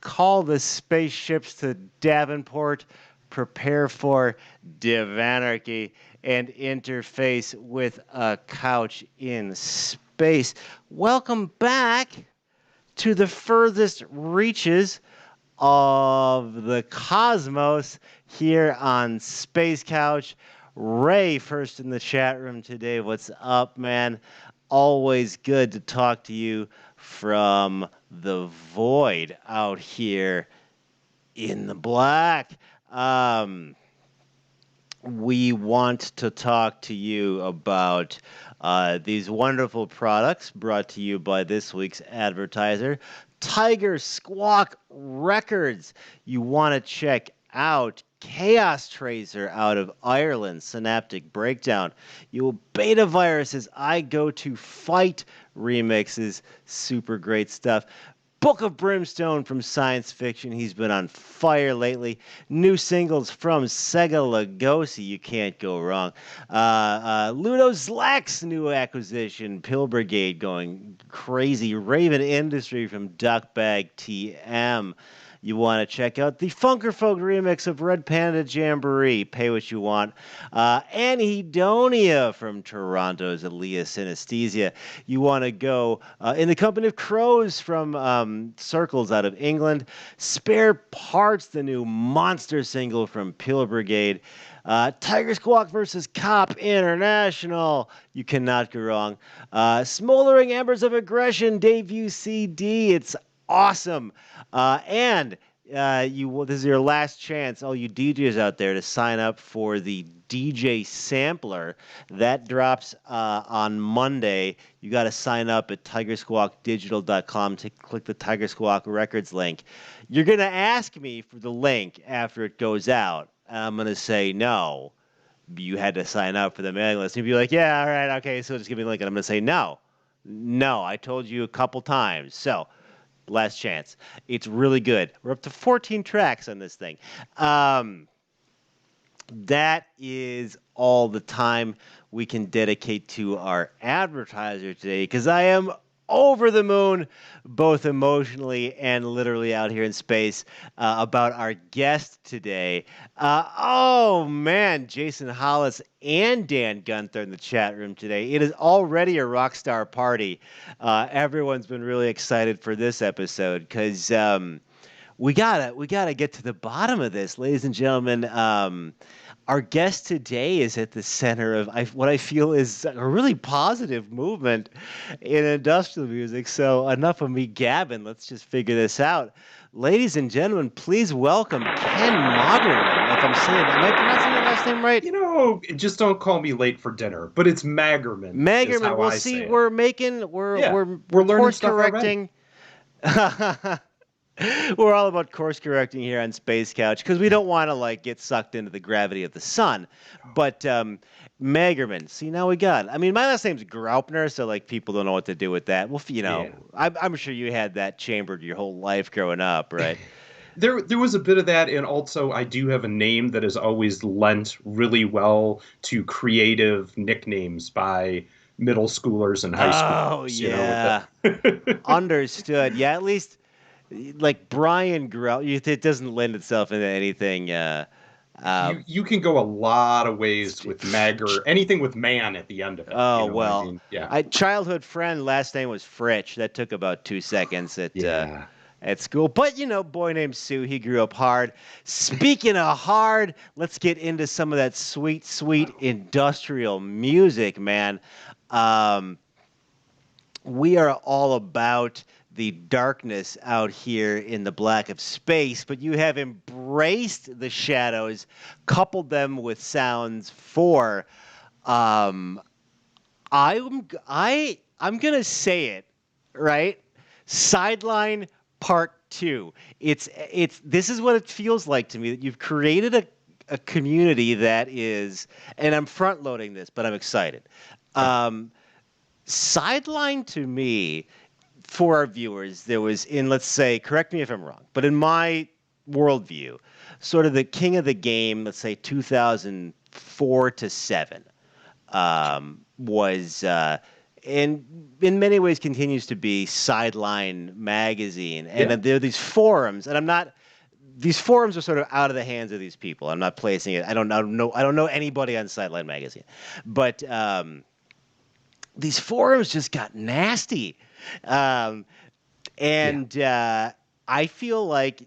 Call the spaceships to Davenport, prepare for Divanarchy, and interface with a couch in space. Welcome back to the furthest reaches of the cosmos here on Space Couch. Ray, first in the chat room today. What's up, man? Always good to talk to you from the void out here in the black. We want to talk to you about these wonderful products brought to you by this week's advertiser, Tiger Squawk Records. You want to check out Chaos Tracer out of Ireland, Synaptic Breakdown. You Beta Virus's I Go to Fight remixes, super great stuff. Book of Brimstone from Science Fiction. He's been on fire lately. New singles from Sega Lugosi. You can't go wrong. Ludo Zlack's new acquisition. Pill Brigade going crazy. Raven Industry from Duckbag TM. You want to check out the Funkerfolk remix of Red Panda Jamboree. Pay what you want. Anhedonia from Toronto's Elias Synesthesia. You want to go in the company of Crows from Circles out of England. Spare Parts, the new monster single from Pill Brigade. Tiger Squawk versus Cop International. You cannot go wrong. Smoldering Embers of Aggression, debut CD. It's awesome. This is your last chance, all you DJs out there, to sign up for the DJ Sampler. That drops on Monday. You got to sign up at tigersquawkdigital.com to click the Tiger Squawk Records link. You're going to ask me for the link after it goes out. I'm going to say no. You had to sign up for the mailing list. You'd be like, yeah, all right, okay, so just give me the link. And I'm going to say no. No, I told you a couple times. So, last chance. It's really good. We're up to 14 tracks on this thing. That is all the time we can dedicate to our advertiser today, because I am over the moon, both emotionally and literally out here in space, about our guest today. Oh, man, Jason Hollis and Dan Gunther in the chat room today. It is already a rock star party. Everyone's been really excited for this episode because we gotta get to the bottom of this, ladies and gentlemen. Our guest today is at the center of what I feel is a really positive movement in industrial music. So enough of me gabbing. Let's just figure this out. Ladies and gentlemen, please welcome Ken Magerman. If I'm saying, am I pronouncing your last name right? You know, just don't call me late for dinner, but it's Magerman. Magerman. Well, see, we're learning course stuff correcting. We're all about course correcting here on Space Couch because we don't want to get sucked into the gravity of the sun. But Magerman, see, now we got. I mean, my last name's Graupner, so people don't know what to do with that. Well, I'm sure you had that chambered your whole life growing up, right? There was a bit of that, and also I do have a name that has always lent really well to creative nicknames by middle schoolers and high schoolers. Oh, yeah. Understood. Yeah, at least. Like Brian Grell, it doesn't lend itself into anything. You can go a lot of ways with anything with man at the end of it. Oh, well. I mean, yeah. Childhood friend, last name was Fritch. That took about 2 seconds. at school. But, boy named Sue, he grew up hard. Speaking of hard, let's get into some of that sweet, sweet industrial music, man. Um, we are all about the darkness out here in the black of space, but you have embraced the shadows, coupled them with sounds for. Um, I'm gonna say it, right? Sideline Part Two. It's this is what it feels like to me that you've created a community that is, and I'm front loading this, but I'm excited. Um, Sideline to me, for our viewers, there was in, let's say, correct me if I'm wrong, but in my worldview, sort of the king of the game, let's say 2004 to 7, was, and in many ways continues to be, Sideline Magazine. And Yeah. there are these forums, and these forums are sort of out of the hands of these people. I'm not placing it. I don't know anybody on Sideline Magazine, but these forums just got nasty. Um, and I feel like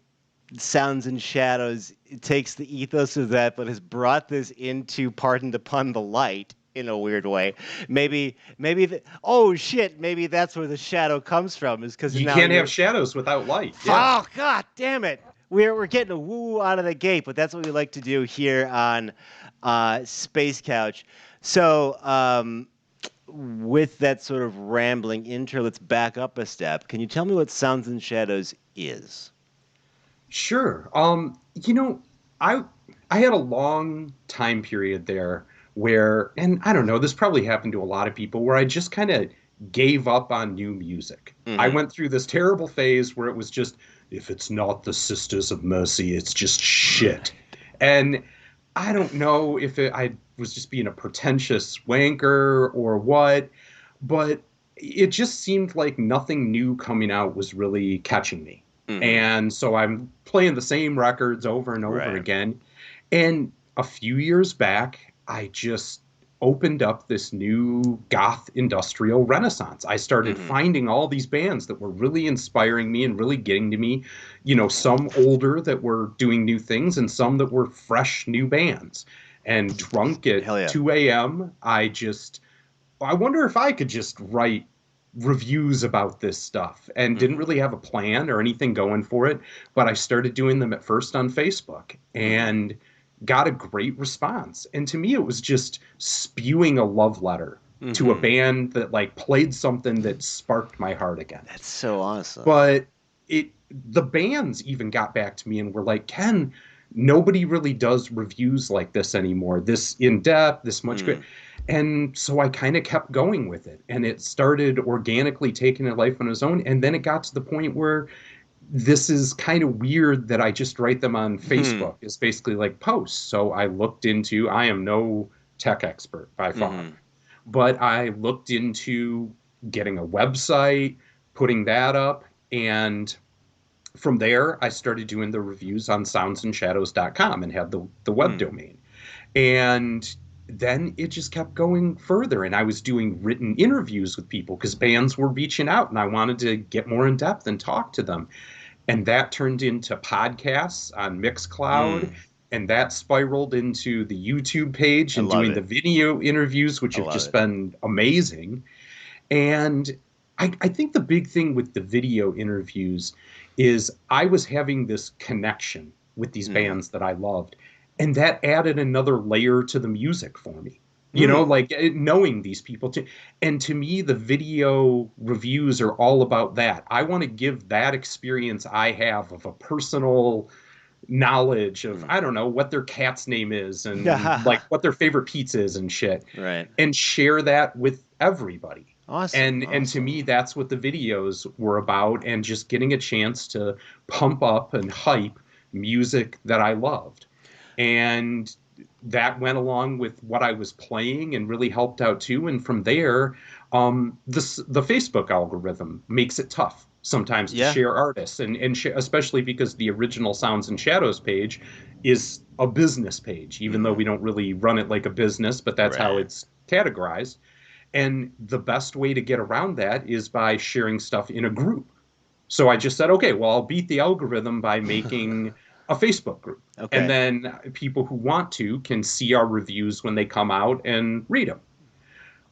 Sounds and Shadows takes the ethos of that, but has brought this into, pardon the pun, the light in a weird way. Maybe, oh shit, maybe that's where the shadow comes from, is because You now can't have shadows without light. Yeah. Oh god damn it! We're getting a woo out of the gate, but that's what we like to do here on Space Couch. So, with that sort of rambling intro, let's back up a step. Can you tell me what Sounds and Shadows is? Sure. I I had a long time period there where, and I don't know, this probably happened to a lot of people, where I just kind of gave up on new music. I Mm-hmm. went through this terrible phase where it was just, if it's not the Sisters of Mercy, it's just shit. And I don't know if I was just being a pretentious wanker or what, but it just seemed like nothing new coming out was really catching me. Mm-hmm. And so I'm playing the same records over and over Right. again. And a few years back, I just opened up this new goth industrial renaissance. I started Mm-hmm. finding all these bands that were really inspiring me and really getting to me, some older that were doing new things and some that were fresh new bands. And drunk at Hell yeah. 2 a.m., I wonder if I could just write reviews about this stuff, and didn't Mm-hmm. really have a plan or anything going for it, but I started doing them at first on Facebook Mm-hmm. and got a great response. And to me, it was just spewing a love letter to a Mm-hmm. band that like played something that sparked my heart again. That's so awesome. But the bands even got back to me and were like, Ken, nobody really does reviews like this anymore, this in depth, this much good. And so I kind of kept going with it, and it started organically taking a life on its own. And then it got to the point where this is kind of weird that I just write them on Mm-hmm. Facebook. It's basically like posts. So I am no tech expert by far, Mm-hmm. but I looked into getting a website, putting that up, and from there I started doing the reviews on soundsandshadows.com and had the web domain. And then it just kept going further, and I was doing written interviews with people because bands were reaching out and I wanted to get more in depth and talk to them. And that turned into podcasts on Mixcloud, and that spiraled into the YouTube page I and love doing it. the video interviews, which I have love just it. been amazing. And I think the big thing with the video interviews is I was having this connection with these bands that I loved, and that added another layer to the music for me. Like knowing these people too. And to me, the video reviews are all about that. I want to give that experience I have of a personal knowledge of, I don't know, what their cat's name is and like what their favorite pizza is and shit, Right. and share that with everybody. Awesome. And to me, that's what the videos were about, and just getting a chance to pump up and hype music that I loved. And that went along with what I was playing and really helped out too. And from there, the Facebook algorithm makes it tough sometimes to Yeah. share artists, and especially because the original Sounds and Shadows page is a business page, even though we don't really run it like a business, but that's how Right. it's categorized. And the best way to get around that is by sharing stuff in a group. So I just said, okay, well, I'll beat the algorithm by making a Facebook group. And Okay. then people who want to can see our reviews when they come out and read them.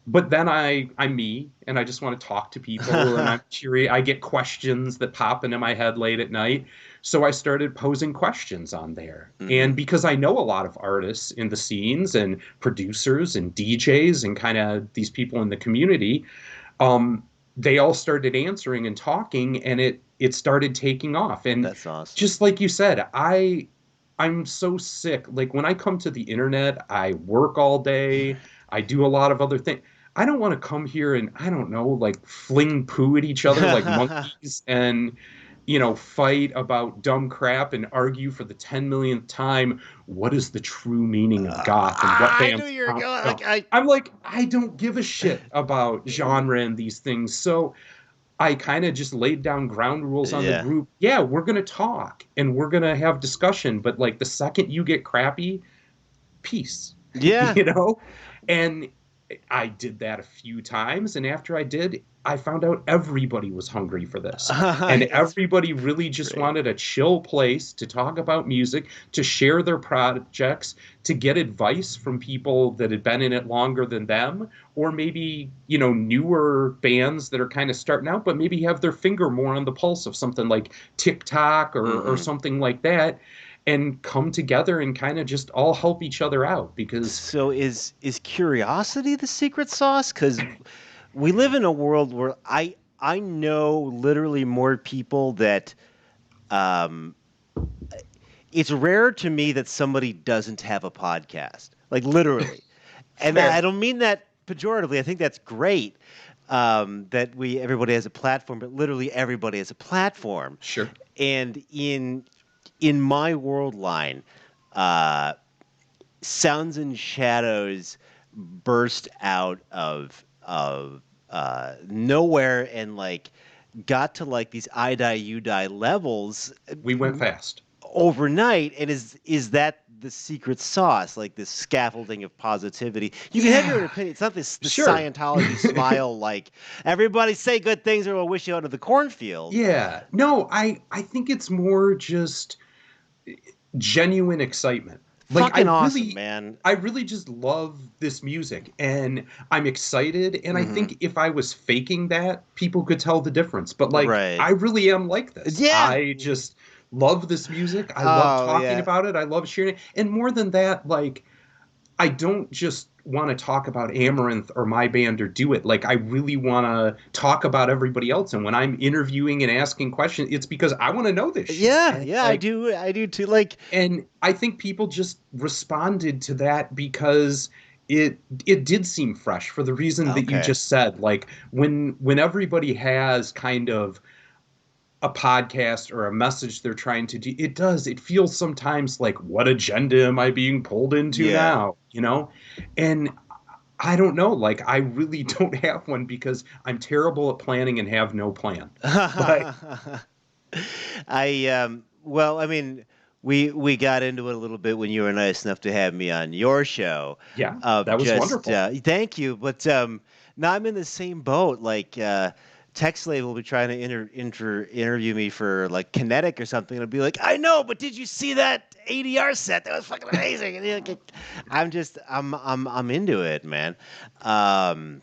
But then I'm me, and I just want to talk to people, and I'm curious. I get questions that pop into my head late at night. So I started posing questions on there. And Hmm. because I know a lot of artists in the scenes and producers and DJs and kind of these people in the community, um, they all started answering and talking, and it started taking off. And That's awesome. just like you said, I'm so sick. Like when I come to the internet, I work all day. I do a lot of other things. I don't want to come here and I don't know, like fling poo at each other like monkeys and fight about dumb crap and argue for the 10 millionth time what is the true meaning of goth and what I knew bands you were count. going. No. Like I. I'm like, I don't give a shit about genre and these things. So I kind of just laid down ground rules on the Yeah. group. Yeah, we're going to talk and we're going to have discussion. But like the second you get crappy, peace, Yeah. And I did that a few times. And after I did, I found out everybody was hungry for this. And It's everybody really just great. wanted a chill place to talk about music, to share their projects, to get advice from people that had been in it longer than them, or maybe, newer bands that are kind of starting out, but maybe have their finger more on the pulse of something like TikTok or Hmm. something like that, and come together and kind of just all help each other out because So is curiosity the secret sauce? Because we live in a world where I know literally more people that um, it's rare to me that somebody doesn't have a podcast. Like literally. And I fair. don't mean that pejoratively. I think that's great that we everybody has a platform, but literally everybody has a platform. Sure. And in my world line, uh, Sounds and Shadows burst out of nowhere and like got to like these I die you die levels We went fast. overnight. And is that the secret sauce, like this scaffolding of positivity? You can have your own Yeah, opinion. It's not this sure. Scientology smile like everybody say good things or we'll wish you out of the cornfield. Yeah. No, I think it's more just genuine excitement. Like Fucking awesome, man. I really just love this music and I'm excited, and I Hmm. think if I was faking that, people could tell the difference. But like Right. I really am like this. Yeah. I just love this music. I love Oh talking yeah. about it. I love sharing it. And more than that, like I don't just want to talk about Amaranth or my band or do it. Like I really want to talk about everybody else. And when I'm interviewing and asking questions, it's because I want to know this shit. Yeah, And yeah, like, I do too. Like, and I think people just responded to that because it did seem fresh for the reason that you okay. just said. Like when everybody has kind of a podcast or a message they're trying to do, it feels sometimes like, what agenda am I being pulled into Yeah. now? And I don't know, like I really don't have one because I'm terrible at planning and have no plan. But Well, I mean, we got into it a little bit when you were nice enough to have me on your show. yeah, Of that was just wonderful. thank you, but now I'm in the same boat. Like Tech Slave will be trying to interview me for like Kinetic or something. It'll be like, I know, but did you see that ADR set? That was fucking amazing. And, I'm into it, man. Um,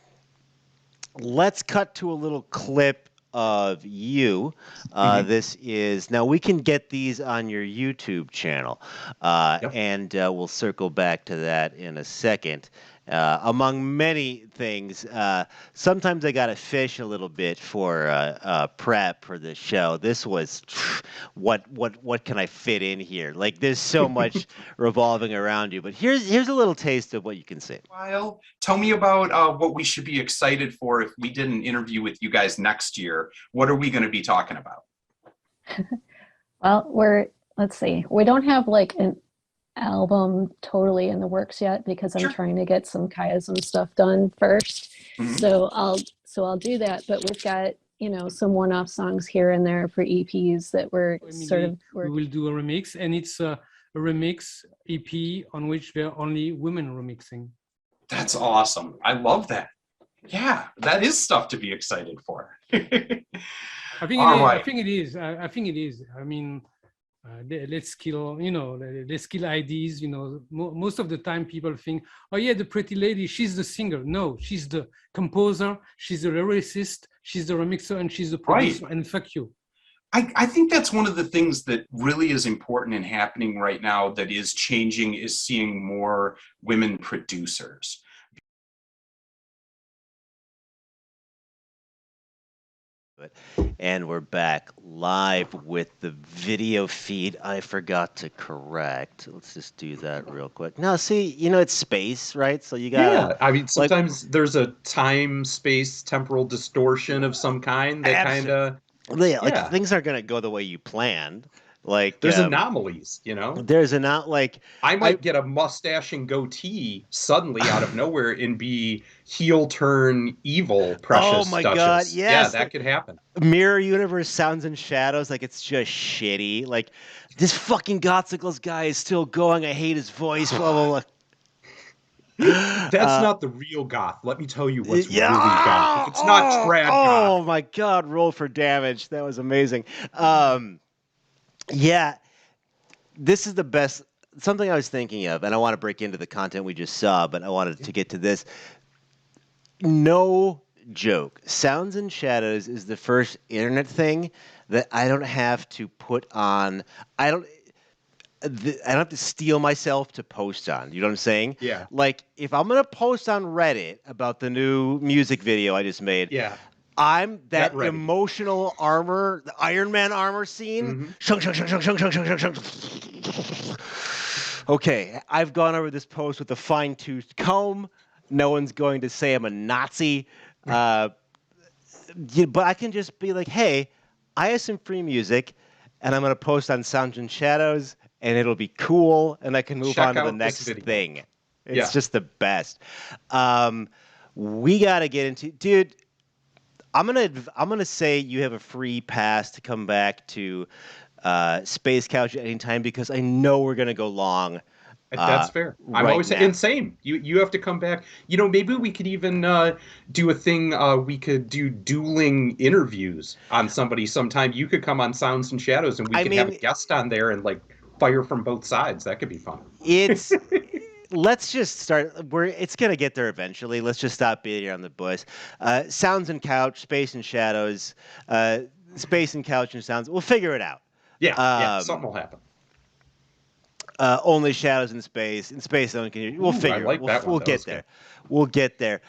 let's cut to a little clip of you. Hmm. This is now we can get these on your YouTube channel, Yep. and we'll circle back to that in a second. Among many things, sometimes I got to fish a little bit for prep for this show. This was what can I fit in here? Like there's so much revolving around you, but here's a little taste of what you can see. While. Tell me about what we should be excited for if we did an interview with you guys next year. What are we going to be talking about? Well, let's see. We don't have like an album totally in the works yet because I'm Sure. trying to get some chiasm stuff done first. Mhm. So I'll do that, but we've got, some one-off songs here and there for EPs that we're sort of We will do a remix, and it's a remix EP on which there are only women remixing. That's awesome. I love that. Yeah, that is stuff to be excited for. I think it All is. right. I think it is. I think it is. I mean, let's kill, let's kill IDs. Most of the time people think, oh yeah, the pretty lady, she's the singer. No, she's the composer, she's the lyricist, she's the remixer, and she's the producer. Right. And fuck you. I think that's one of the things that really is important and happening right now that is changing, is seeing more women producers. And we're back live with the video feed. I forgot to correct. Let's just do that real quick. Now, see, it's space, right? So you Yeah, gotta I mean, like sometimes there's a time, space, temporal distortion of some kind that kind of, like yeah, things aren't gonna go the way you planned. Like there's anomalies, you know? there's an out like I I might get a mustache and goatee suddenly out of nowhere and be heel turn evil, oh precious my god, Duchess. Yeah, yes, that could happen. Mirror Universe Sounds and Shadows, like it's just shitty. Like this fucking Gothicles guy is still going. I hate his voice. Blah blah blah. That's not the real goth. Let me tell you what's Yeah. really goth. It's not trad goth. Oh my god, roll for damage. That was amazing. Yeah, this is the best. Something I was thinking of, and I want to break into the content we just saw, but I wanted to get to this. No joke. Sounds and Shadows is the first internet thing that I don't have to put on. I don't have to steal myself to post on. You know what I'm saying? Yeah. Like, if I'm gonna post on Reddit about the new music video I just made, Yeah. I'm that Get ready. emotional armor, the Iron Man armor scene. Mhm. Shunk, shunk, shunk, shunk, shunk, shunk, shunk, shunk, shunk. Okay, I've gone over this post with a fine-toothed comb. No one's going to say I'm a Nazi. But I can just be like, hey, I have some free music, and I'm going to post on Sounds and Shadows, and it'll be cool, and I can move Check on to the out this next video. thing. It's Yeah. just the best. We got to get into, dude. I'm gonna say you have a free pass to come back to Space Couch at any time because I know we're gonna go long. That's fair. I'm right always now. insane. You have to come back. Maybe we could even do a thing. We could do dueling interviews on somebody sometime. You could come on Sounds and Shadows, and we could have a guest on there and like fire from both sides. That could be fun. It's let's just start. It's gonna get there eventually. Let's just stop beating around the bush. Sounds and Couch, Space and Shadows, Space and Couch and Sounds. We'll figure it out. Yeah, something will happen. Only Shadows in Space. In Space, we'll figure. I like that one. We'll That get was there. good. We'll get there.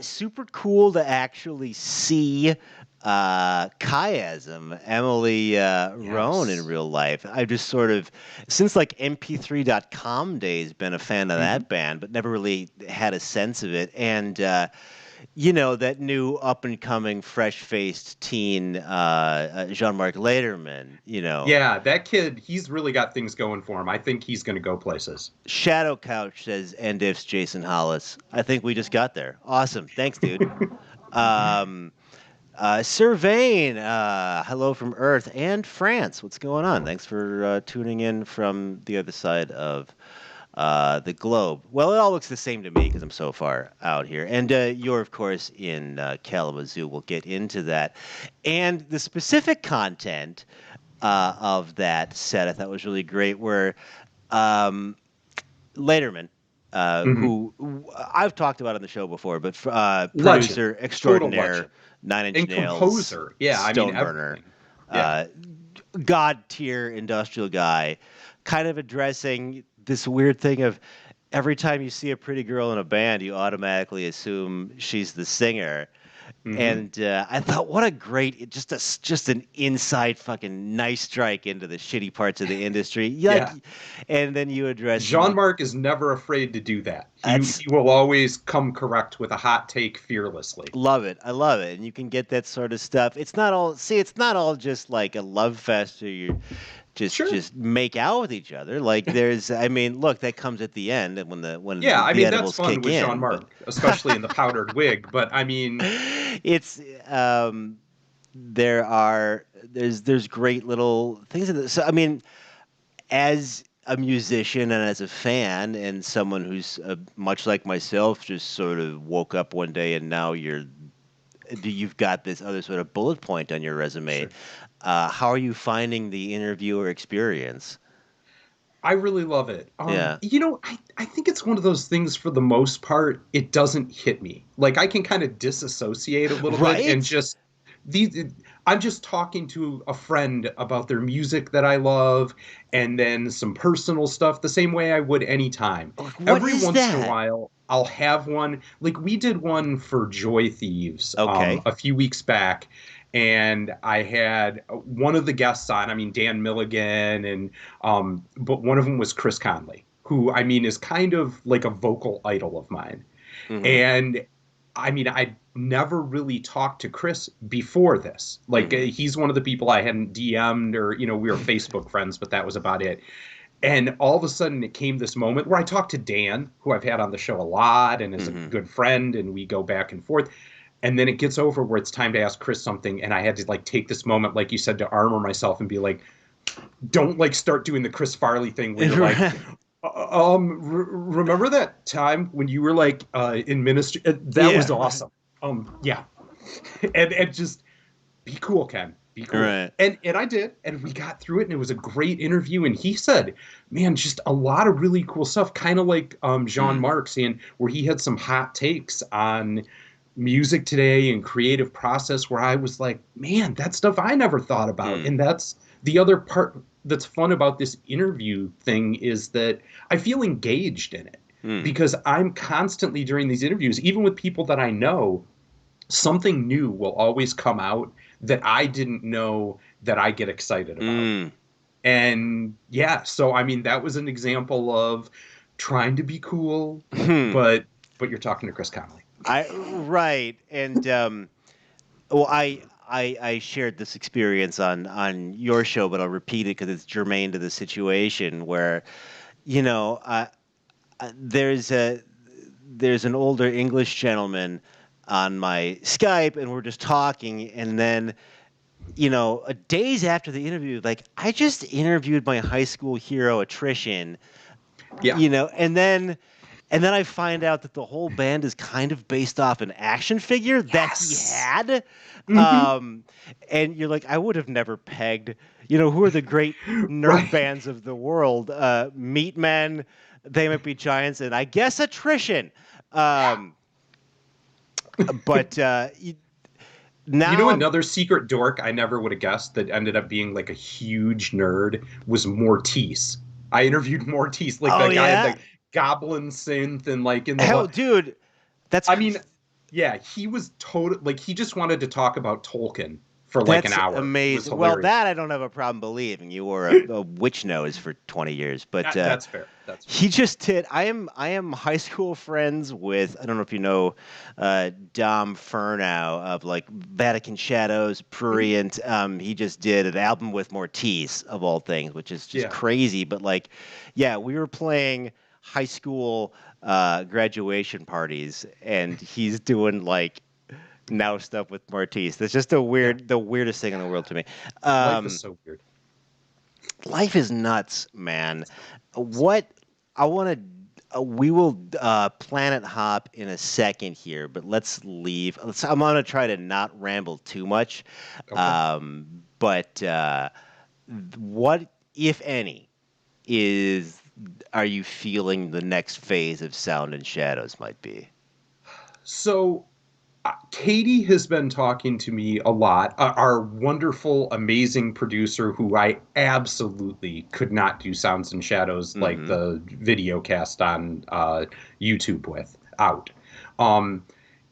Super cool to actually see chiasm, Emily Rohn in real life. I've just sort of, since like mp3.com days, been a fan of that band, but never really had a sense of it. And that new up-and-coming, fresh-faced teen, Jean-Marc Lederman, Yeah, that kid, he's really got things going for him. I think he's going to go places. Shadow Couch says, and ifs Jason Hollis. I think we just got there. Awesome. Thanks, dude. Sir Vane, hello from Earth and France. What's going on? Thanks for tuning in from the other side of the globe. Well, it all looks the same to me because I'm so far out here. And you're, of course, in Kalamazoo. We'll get into that. And the specific content of that set I thought was really great were Lederman, who I've talked about on the show before, but producer extraordinaire, Nine Inch and Nails, composer. Yeah, Stoneburner, god tier industrial guy, kind of addressing this weird thing of every time you see a pretty girl in a band, you automatically assume she's the singer. And I thought, what a great, just an inside fucking nice strike into the shitty parts of the industry. Yeah. And then you address Jean-Marc is never afraid to do that. He will always come correct with a hot take fearlessly. Love it. I love it. And you can get that sort of stuff. It's not all just like a love fest or you just make out with each other. Like look, that comes at the end when the edibles that's fun kick with in, Jean-Marc, especially in the powdered wig. But I mean, it's there's great little things in this. So I mean, as a musician and as a fan and someone who's much like myself, just sort of woke up one day and now you're you've got this other sort of bullet point on your resume. Sure. How are you finding the interviewer experience? I really love it. Yeah. I think it's one of those things for the most part, it doesn't hit me. Like I can kind of disassociate a little bit and Right? just these I'm just talking to a friend about their music that I love and then some personal stuff the same way I would anytime. What Every is once in a that? while I'll have one like we did one for Joy Thieves Okay. a few weeks back, and I had one of the guests on, I mean Dan Milligan, and but one of them was Chris Conley, who I mean is kind of like a vocal idol of mine. Hmm. And I mean, I never really talked to Chris before this. Like, Hmm. he's one of the people I hadn't DM'd, or, we were Facebook friends, but that was about it. And all of a sudden, it came this moment where I talked to Dan, who I've had on the show a lot and is a Hmm. good friend, and we go back and forth. And then it gets over where it's time to ask Chris something. And I had to, like, take this moment, like you said, to armor myself and be like, don't, like, start doing the Chris Farley thing where you're like, remember that time when you were like in ministry? That was Yeah. awesome. Yeah, and just be cool, Ken. Be cool. Right. And I did, and we got through it, and it was a great interview. And he said, "Man, just a lot of really cool stuff." Kind of like Jean Marc saying, where he had some hot takes on music today and creative process. Where I was like, "Man, that stuff I never thought about." And that's the other part that's fun about this interview thing, is that I feel engaged in it because I'm constantly during these interviews, even with people that I know, something new will always come out that I didn't know that I get excited about. And yeah, so I mean, that was an example of trying to be cool, but you're talking to Chris Conley. Right. And well, I shared this experience on your show, but I'll repeat it because it's germane to the situation where, you know, there's an older English gentleman on my Skype, and we're just talking, and then, days after the interview, like, I just interviewed my high school hero attrition, Yeah. and then I find out that the whole band is kind of based off an action figure that he Yes. had. Mm-hmm. And you're like, I would have never pegged, who are the great nerd Right. bands of the world? Meatmen, They Might Be Giants, and I guess Attrition. But now Another secret dork I never would have guessed that ended up being like a huge nerd was Mortiz. I interviewed Mortiz, like that guy had the goblin synth and like in the hell, dude, I mean, yeah, he was like he just wanted to talk about Tolkien for like an hour. Amazing. Well, that I don't have a problem believing. You were a witch nose for 20 years, but that's fair. That's fair. He just did. I am high school friends with, I don't know if you know, Dom Furnow of like Vatican Shadows, Prurient. He just did an album with Mortiz of all things, which is just crazy. But like, yeah, we were playing high school graduation parties, and he's doing like now stuff with Mortiz. That's just the weirdest thing in the world to me. Life is so weird. Life is nuts, man. What I want to, we will planet hop in a second here, but let's leave. I'm going to try to not ramble too much. Okay. But what, if any, are you feeling the next phase of Sound and Shadows might be? So Katie has been talking to me a lot, our wonderful, amazing producer who I absolutely could not do Sounds and Shadows like the video cast on YouTube without.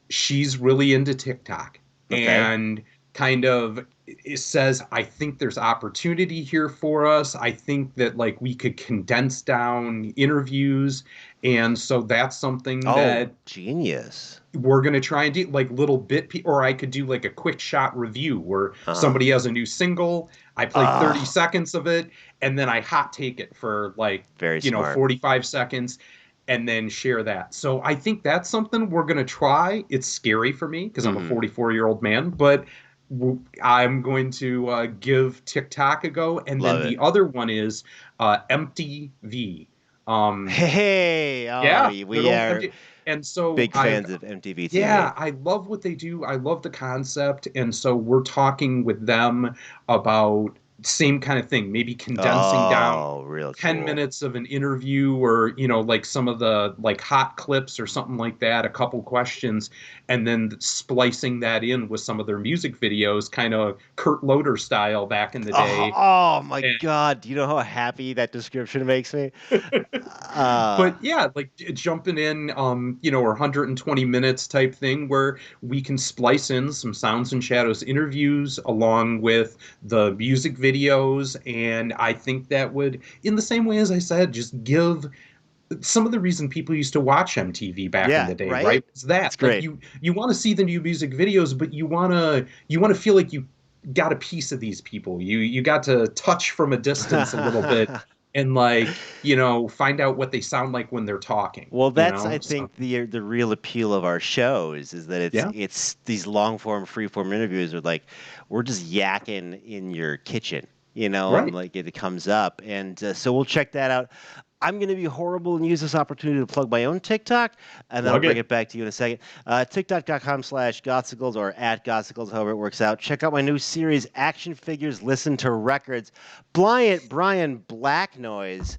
She's really into TikTok and kind of says, I think there's opportunity here for us. I think that like we could condense down interviews. And so that's something that genius. We're going to try and do like little bit, or I could do like a quick shot review where somebody has a new single. I play 30 seconds of it, and then I hot take it for like, 45 seconds and then share that. So I think that's something we're going to try. It's scary for me because I'm a 44-year-old man, but I'm going to give TikTok a go. And then the other one is Empty V. We are. And so big fans of MTV TV. yeah, I love what they do. I love the concept. And so we're talking with them about same kind of thing, maybe condensing down Oh, real 10 cool. minutes of an interview, or like some of the like hot clips or something like that, a couple questions, and then splicing that in with some of their music videos, kind of Kurt Loder style back in the day. Oh my And God. Do you know how happy that description makes me? Uh, but yeah, like jumping in, or 120 minutes type thing where we can splice in some Sounds and Shadows interviews along with the music videos. And I think that would, in the same way as I said, just give some of the reason people used to watch MTV back in the day, right? It's that It's great. like you want to see the new music videos, but you want to feel like you got a piece of these people. You got to touch from a distance a little bit and find out what they sound like when they're talking. Well, that's I So, think the real appeal of our shows is that yeah. it's these long form, free form interviews are like we're just yakking in your kitchen, Right. and like it comes up, and so we'll check that out. I'm going to be horrible and use this opportunity to plug my own TikTok, and then I'll bring it back to you in a second. TikTok.com/Gothsicles or @Gothsicles, however it works out. Check out my new series, Action Figures Listen to Records. Brian Black Noise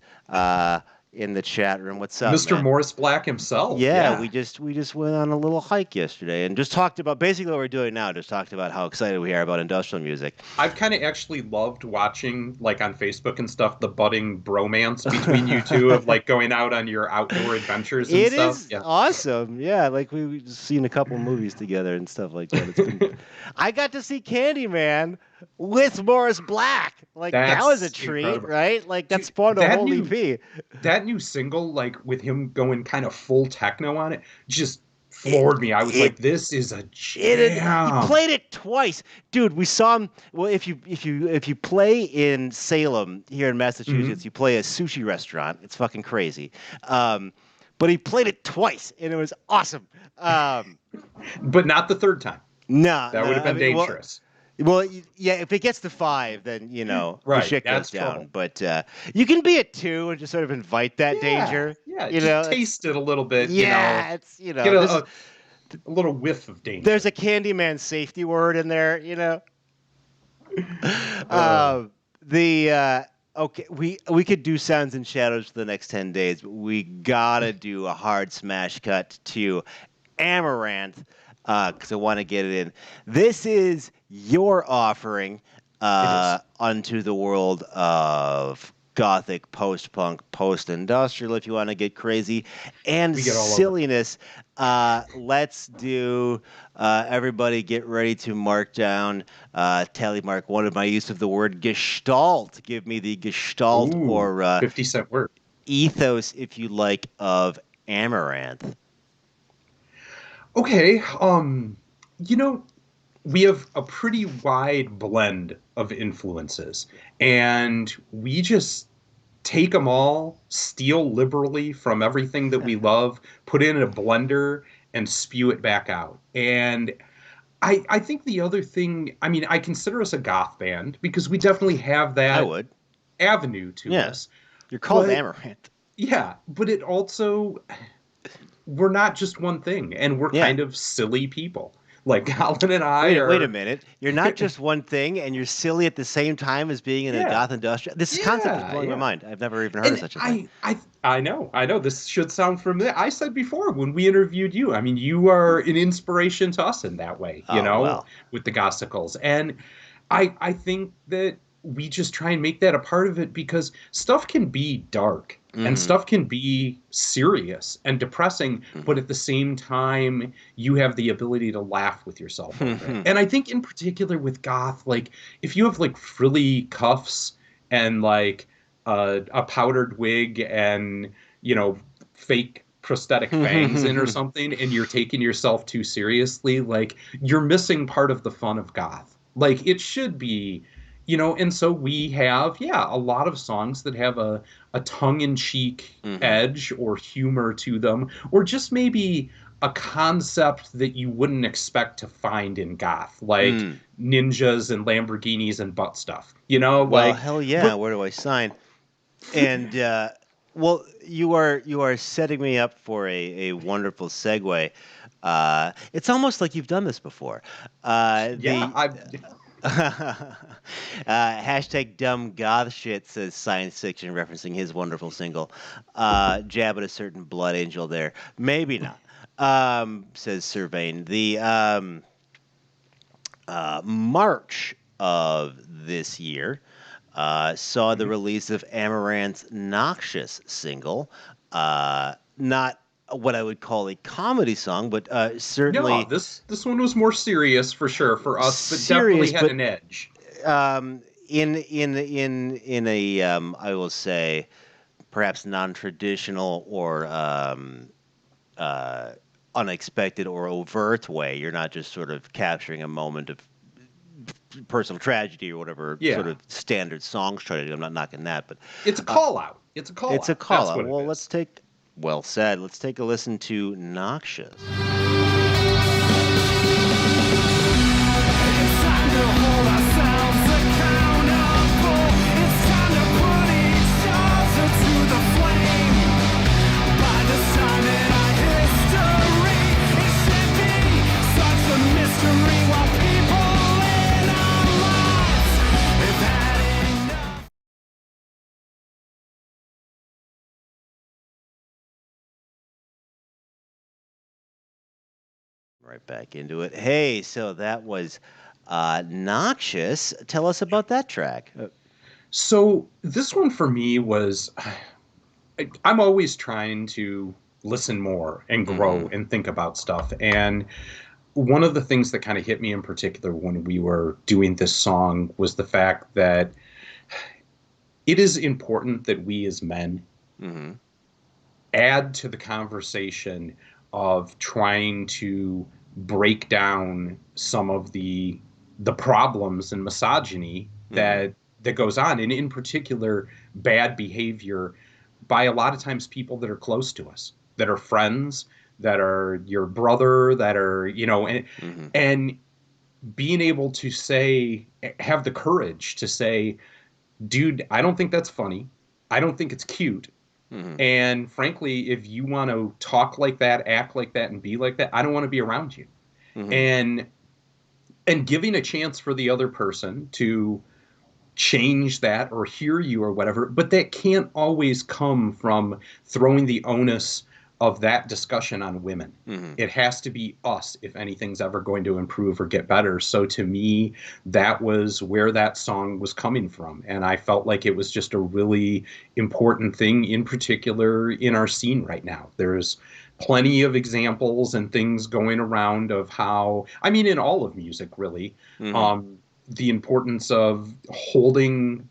in the chat room. What's up, Mr. man? Morris Black himself. Yeah, we just went on a little hike yesterday and just talked about basically what we're doing now. Just talked about how excited we are about industrial music. I've kind of actually loved watching, like on Facebook and stuff, the budding bromance between you two of like going out on your outdoor adventures and It stuff. is awesome. Yeah, like we just seen a couple movies together and stuff like that. I got to see Candyman with Morris Black. Like that was a treat, incredible. right? Like that spawned a whole EP. That new single, like with him going kind of full techno on it, just floored me. I was like, "This is a jam." He played it twice, dude. We saw him. Well, if you play in Salem here in Massachusetts, you play a sushi restaurant. It's fucking crazy. But he played it twice, and it was awesome. But not the third time. No, that would have been dangerous. Well, yeah, if it gets to 5, then, the shit goes down. Trouble. But you can be at 2 and just sort of invite that danger. Yeah, just taste it a little bit. Yeah, it's, get a little whiff of danger. There's a Candyman safety word in there, Okay, we could do Sounds and Shadows for the next 10 days, but we gotta do a hard smash cut to Amaranth, because I want to get it in. This is your offering unto the world of gothic, post-punk, post-industrial, if you want to get crazy, and silliness. Let's do, everybody get ready to mark down, tally mark one of my use of the word gestalt. Give me the gestalt or 50-cent word. Ethos, if you like, of Amaranth. Okay, we have a pretty wide blend of influences, and we just take them all, steal liberally from everything that we love, put it in a blender, and spew it back out. And I think the other thing, I consider us a goth band because we definitely have that avenue to us. You're called Amaranth. Yeah, but it also, we're not just one thing, and we're kind of silly people. Like Colin and I Wait a minute. You're not just one thing, and you're silly at the same time as being in a goth industrial. This concept is blowing my mind. I've never even heard of such a thing. I know. This should sound familiar. I said before when we interviewed you, you are an inspiration to us in that way, with the Gothsicles. And I think that we just try and make that a part of it because stuff can be dark and stuff can be serious and depressing, but at the same time, you have the ability to laugh with yourself over it. And I think in particular with goth, like if you have like frilly cuffs and like a powdered wig and, fake prosthetic fangs in or something, and you're taking yourself too seriously, like you're missing part of the fun of goth. Like it should be, and so we have, a lot of songs that have a tongue-in-cheek edge or humor to them, or just maybe a concept that you wouldn't expect to find in goth, like ninjas and Lamborghinis and butt stuff, Well, hell yeah, where do I sign? And Well, you are setting me up for a wonderful segue. It's almost like you've done this before. Yeah, The hashtag dumb goth shit says science fiction, referencing his wonderful single. Jab at a certain blood angel there. Maybe not. Says Survain. The March of this year saw the release of Amaranth's Noxious single. Not what I would call a comedy song, but no, certainly this one was more serious for sure for us, but definitely serious, had but an edge. in a I will say perhaps non-traditional or unexpected or overt way. You're not just sort of capturing a moment of personal tragedy or whatever sort Yeah, of standard songs try to do. I'm not knocking that, but it's a call out. It's a call it's a out. call That's out. what it Well, is. well said. Let's take a listen to Noxious. Right back into it. Hey, so that was Noxious. Tell us about that track. So this one for me was I'm always trying to listen more and grow Mhm. and think about stuff. And one of the things that kind of hit me in particular when we were doing this song was the fact that it is important that we as men Mhm. add to the conversation of trying to break down some of the problems and misogyny Mhm. that goes on, and in particular bad behavior by a lot of times people that are close to us, that are friends, that are your brother, that are, Mhm. and being able to say, have the courage to say, dude, I don't think that's funny, I don't think it's cute, Mhm. and frankly, if you want to talk like that, act like that, and be like that, I don't want to be around you. Mhm. And giving a chance for the other person to change that or hear you or whatever, but that can't always come from throwing the onus of that discussion on women. Mhm. It has to be us if anything's ever going to improve or get better. So to me, that was where that song was coming from. And I felt like it was just a really important thing, in particular in our scene right now. There's plenty of examples and things going around of how, I mean, in all of music, really, Mhm. um, the importance of holding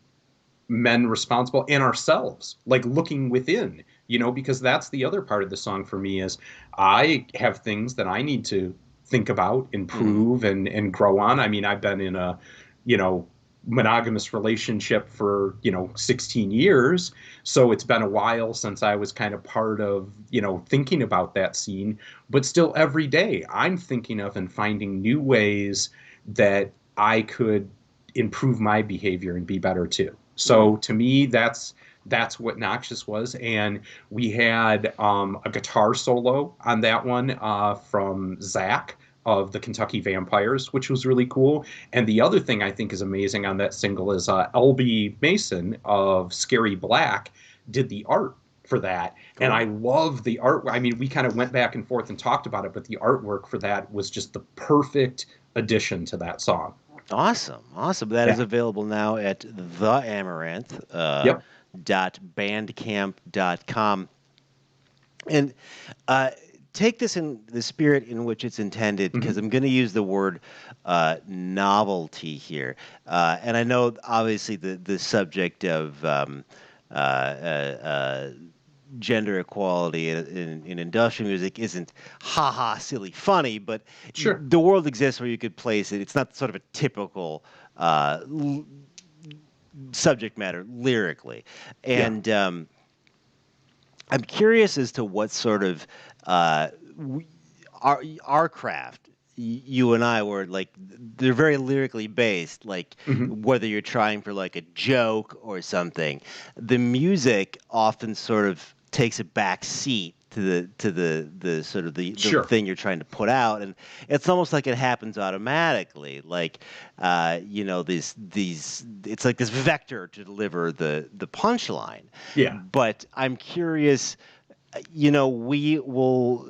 men responsible and ourselves, like looking within, because that's the other part of the song for me is I have things that I need to think about, Mhm. improve, and grow on. I mean, I've been in a, you know, monogamous relationship for 16 years, so it's been a while since I was kind of part of thinking about that scene, but still every day I'm thinking of and finding new ways that I could improve my behavior and be better too. Mhm. So to me, that's what Noxious was, and we had a guitar solo on that one from Zach of the Kentucky Vampires, which was really cool. And the other thing I think is amazing on that single is LB Mason of Scary Black did the art for that. And I Cool. love the art. I mean, we kind of went back and forth and talked about it, but the artwork for that was just the perfect addition to that song. Awesome. Awesome. That is Yeah. available now at the Amaranth Yep. .bandcamp.com. And uh, take this in the spirit in which it's intended, because Hmm. I'm going to use the word novelty here. And I know, obviously, the subject of uh, uh, gender equality in industrial music isn't ha silly funny, but Sure. the world exists where you could place it. It's not sort of a typical subject matter lyrically, Yeah. and I'm curious as to what sort of uh, we, our craft, you and I were like they're very lyrically based, like Mhm. whether you're trying for like a joke or something. The music often sort of takes a back seat to the sort of the Sure. thing you're trying to put out, and it's almost like it happens automatically. Like you know, these it's like this vector to deliver the punchline. Yeah. But I'm curious, you know, we will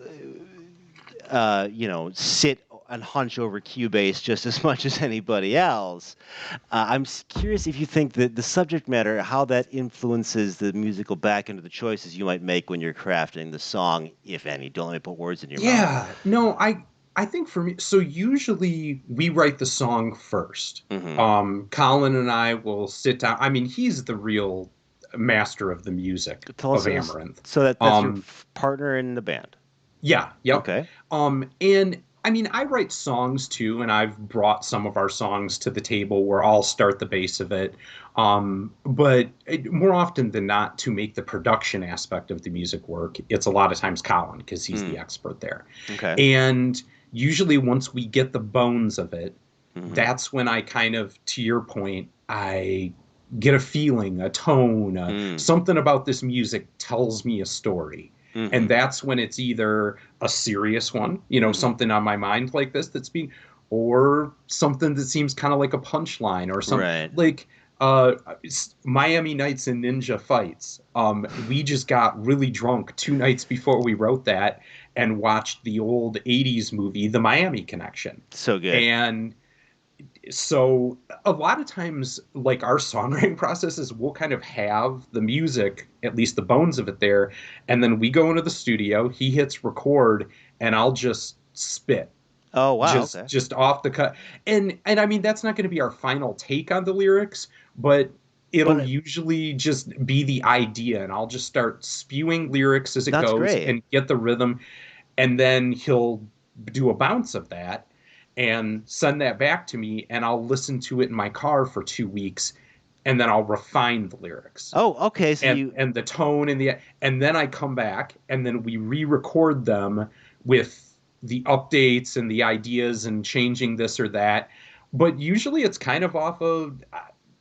you know, sit and hunch over Cubase just as much as anybody else. I'm curious if you think that the subject matter, how that influences the musical back end of the choices you might make when you're crafting the song, if any. Don't let me put words in your mouth. Yeah. No, I think for me, so usually we write the song first. Colin and I will sit down. I mean, he's the real master of the music Tell of us, Amaranth. so that's your partner in the band. Yeah, yep. Okay. And I mean, I write songs too, and I've brought some of our songs to the table where I'll start the base of it. But more often than not, to make the production aspect of the music work, it's a lot of times Colin because he's the expert there. Okay. And usually, once we get the bones of it, that's when I kind of, to your point, I get a feeling, a tone, something about this music tells me a story. And that's when it's either a serious one, you know, something on my mind like this that's being, or something that seems kind of like a punchline or something like Miami Nights and Ninja Fights. We just got really drunk 2 nights before we wrote that and watched the old 80s movie, The Miami Connection. So good. And so a lot of times, like our songwriting processes, we'll kind of have the music, at least the bones of it there, and then we go into the studio, he hits record, and I'll just spit. Oh wow. Just off the cut. And I mean, that's not going to be our final take on the lyrics, but it'll usually just be the idea, and I'll just start spewing lyrics as it goes and get the rhythm, and then he'll do a bounce of that and send that back to me, and I'll listen to it in my car for 2 weeks, and then I'll refine the lyrics. Oh, okay. So and the tone and then I come back and then we re-record them with the updates and the ideas and changing this or that. But usually it's kind of off of,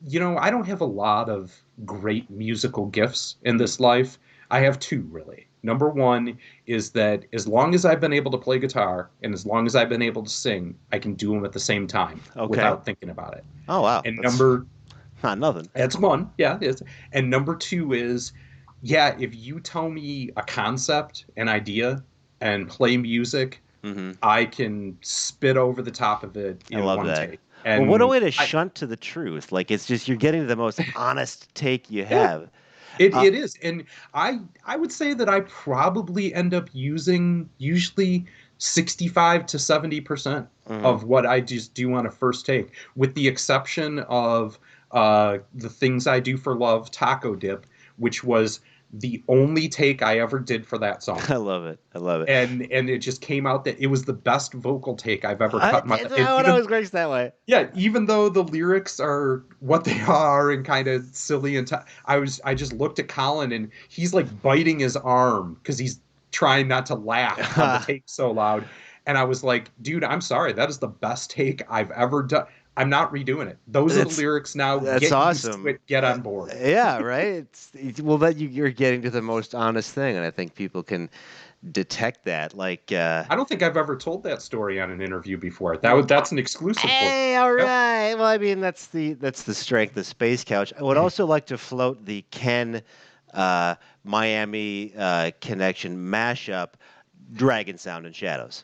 you know, I don't have a lot of great musical gifts in this life. I have 2 really. Number 1 is that as long as I've been able to play guitar and as long as I've been able to sing, I can do them at the same time without thinking about it. Oh, wow. And that's not nothing. That's 1. Yeah, it is. And number 2 is, yeah, if you tell me a concept, an idea, and play music, I can spit over the top of it in one take. And well, what a way to shunt to the truth. Like, it's just, you're getting the most honest take you have. It is. And I would say that I probably end up using usually 65 to 70% of what I just do on a first take, with the exception of the Things I Do for Love, Taco Dip, which was the only take I ever did for that song. I love it. I love it. And it just came out that it was the best vocal take I've ever cut. It always works that way. Yeah, even though the lyrics are what they are and kind of silly, and I just looked at Colin and he's like biting his arm because he's trying not to laugh on the take so loud. And I was like, dude, I'm sorry, that is the best take I've ever done. I'm not redoing it. Those are the lyrics now. That's awesome. Used to it, get on board. Yeah, right. Well, that you're getting to the most honest thing, and I think people can detect that. Like, I don't think I've ever told that story on an interview before. That's an exclusive. Hey, all right. Well, I mean, that's the strength of Space Couch. I would also like to float the Ken Miami Connection mashup, Dragon Sound and Shadows.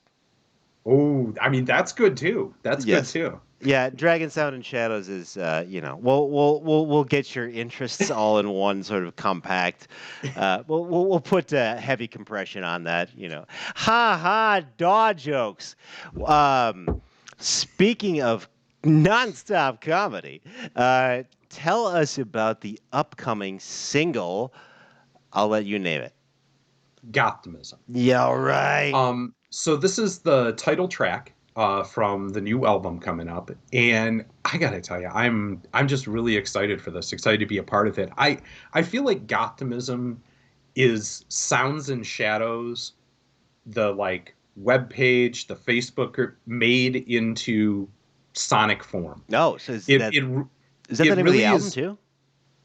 Oh, I mean, that's good too. That's good too. Yeah, Dragon Sound and Shadows is, you know, we'll get your interests all in one sort of compact. We'll put heavy compression on that, you know. Ha ha, daw jokes. Speaking of nonstop comedy, tell us about the upcoming single. I'll let you name it. Goptimism. Yeah, right. So this is the title track from the new album coming up, and I gotta tell you, I'm just really excited for this. Excited to be a part of it. I feel like Goptimism is Sounds and Shadows, the like webpage, the Facebook made into sonic form. No, so It is that the name of really the album is. too?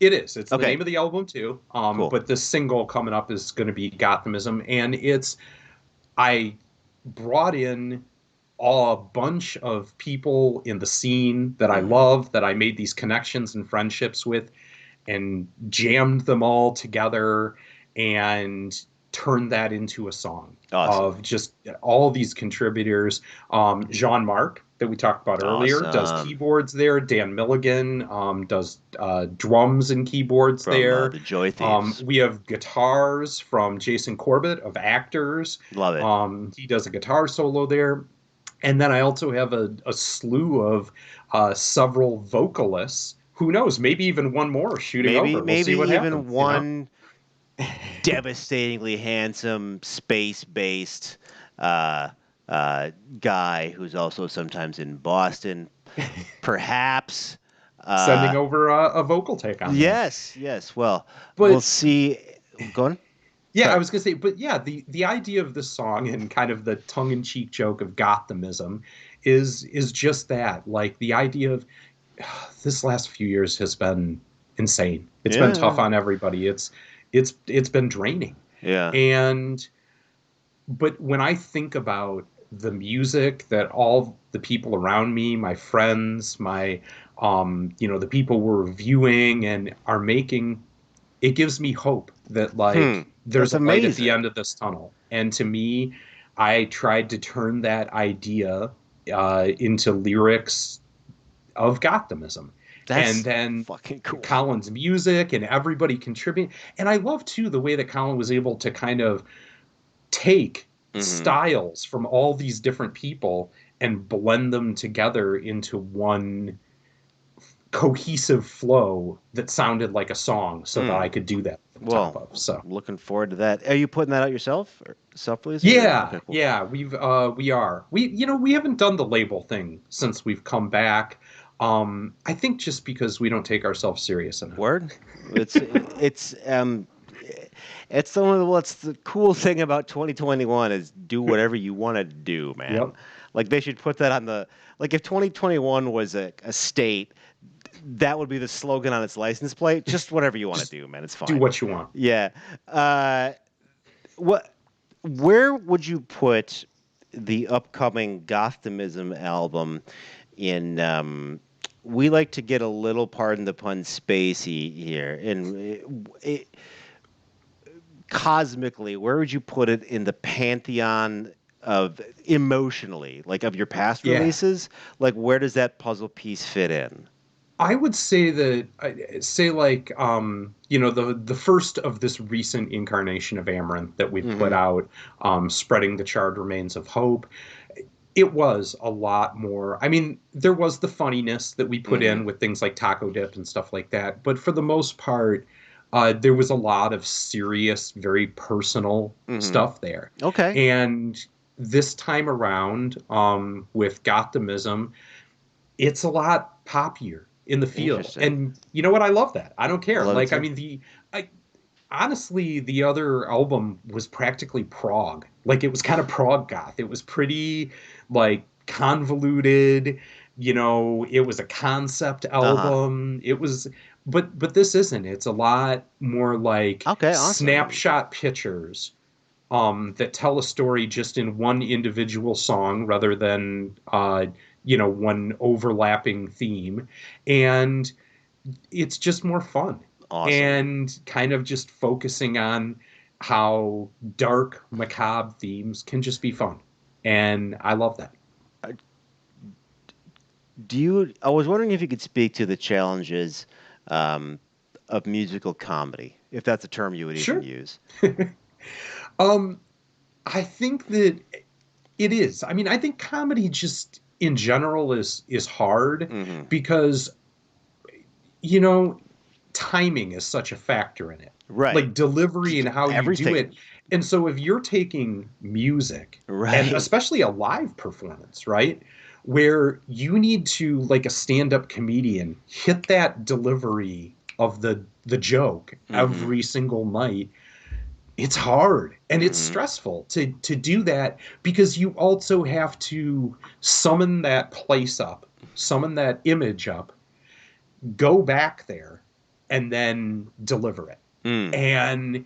It is. It's the Okay. name of the album too. Cool. But the single coming up is going to be Gothamism, and I brought in a bunch of people in the scene that I love, that I made these connections and friendships with, and jammed them all together and turned that into a song. Awesome. Of just all these contributors. Jean-Marc, that we talked about earlier, does Awesome. keyboards there. Dan Milligan does drums and keyboards From there. the Joy Thieves. We have guitars from Jason Corbett of Actors. Love it. He does a guitar solo there. And then I also have a slew of several vocalists. Who knows? Maybe even one more shooting over. We'll Maybe see what even happens, one devastatingly handsome space-based guy who's also sometimes in Boston, perhaps. Sending over a vocal take on Yes. Well, But- we'll see. Go on. Yeah, Sorry. I was gonna say, but yeah, the idea of this song and kind of the tongue-in-cheek joke of Gothamism is just that. Like the idea of this last few years has been insane. It's been tough on everybody. It's been draining. Yeah. But when I think about the music that all the people around me, my friends, my the people we're reviewing and are making, it gives me hope that there's That's a light at amazing. the end of this tunnel. And to me, I tried to turn that idea into lyrics of Gothamism. That's and then fucking cool. Colin's music and everybody contributing. And I love too the way that Colin was able to kind of take styles from all these different people and blend them together into one cohesive flow that sounded like a song, so that I could do that on top of. So looking forward to that. Are you putting that out yourself, or self-release? yeah, Okay, cool. yeah, we are. We haven't done the label thing since we've come back. I think just because we don't take ourselves serious enough. Word. It's what's the cool thing about 2021 is do whatever you want to do, man. Yep. Like they should put that on the, like if 2021 was a state, that would be the slogan on its license plate. Just whatever you want to do, man. It's fine. Do what you want. Yeah. Where would you put the upcoming Gothamism album in? We like to get a little, pardon the pun, spacey here. And cosmically, where would you put it in the pantheon of emotionally, like of your past releases? Like, where does that puzzle piece fit in? I would say that, the first of this recent incarnation of Amaranth that we put out, Spreading the Charred Remains of Hope, it was a lot more. I mean, there was the funniness that we put in with things like Taco Dip and stuff like that. But for the most part, there was a lot of serious, very personal stuff there. Okay. And this time around, with Gothamism, it's a lot poppier in the feel. And you know what? I love that. I don't care. Like, I mean, honestly, the other album was practically prog. Like, it was kind of prog goth. It was pretty, like, convoluted. You know, it was a concept album. It was, but this isn't. It's a lot more like snapshot pictures that tell a story just in one individual song rather than one overlapping theme, and it's just more fun. Awesome. And kind of just focusing on how dark, macabre themes can just be fun, and I love that. I was wondering if you could speak to the challenges of musical comedy, if that's a term you would even use. I think that it is. I mean, I think comedy just in general is hard because, timing is such a factor in it. Right. Like delivery and how you do it. And so if you're taking music, and especially a live performance, right, where you need to, like a stand-up comedian, hit that delivery of the joke every single night, it's hard and it's Mhm. stressful to do that, because you also have to summon that place up, summon that image up, go back there, and then deliver it. Mm. And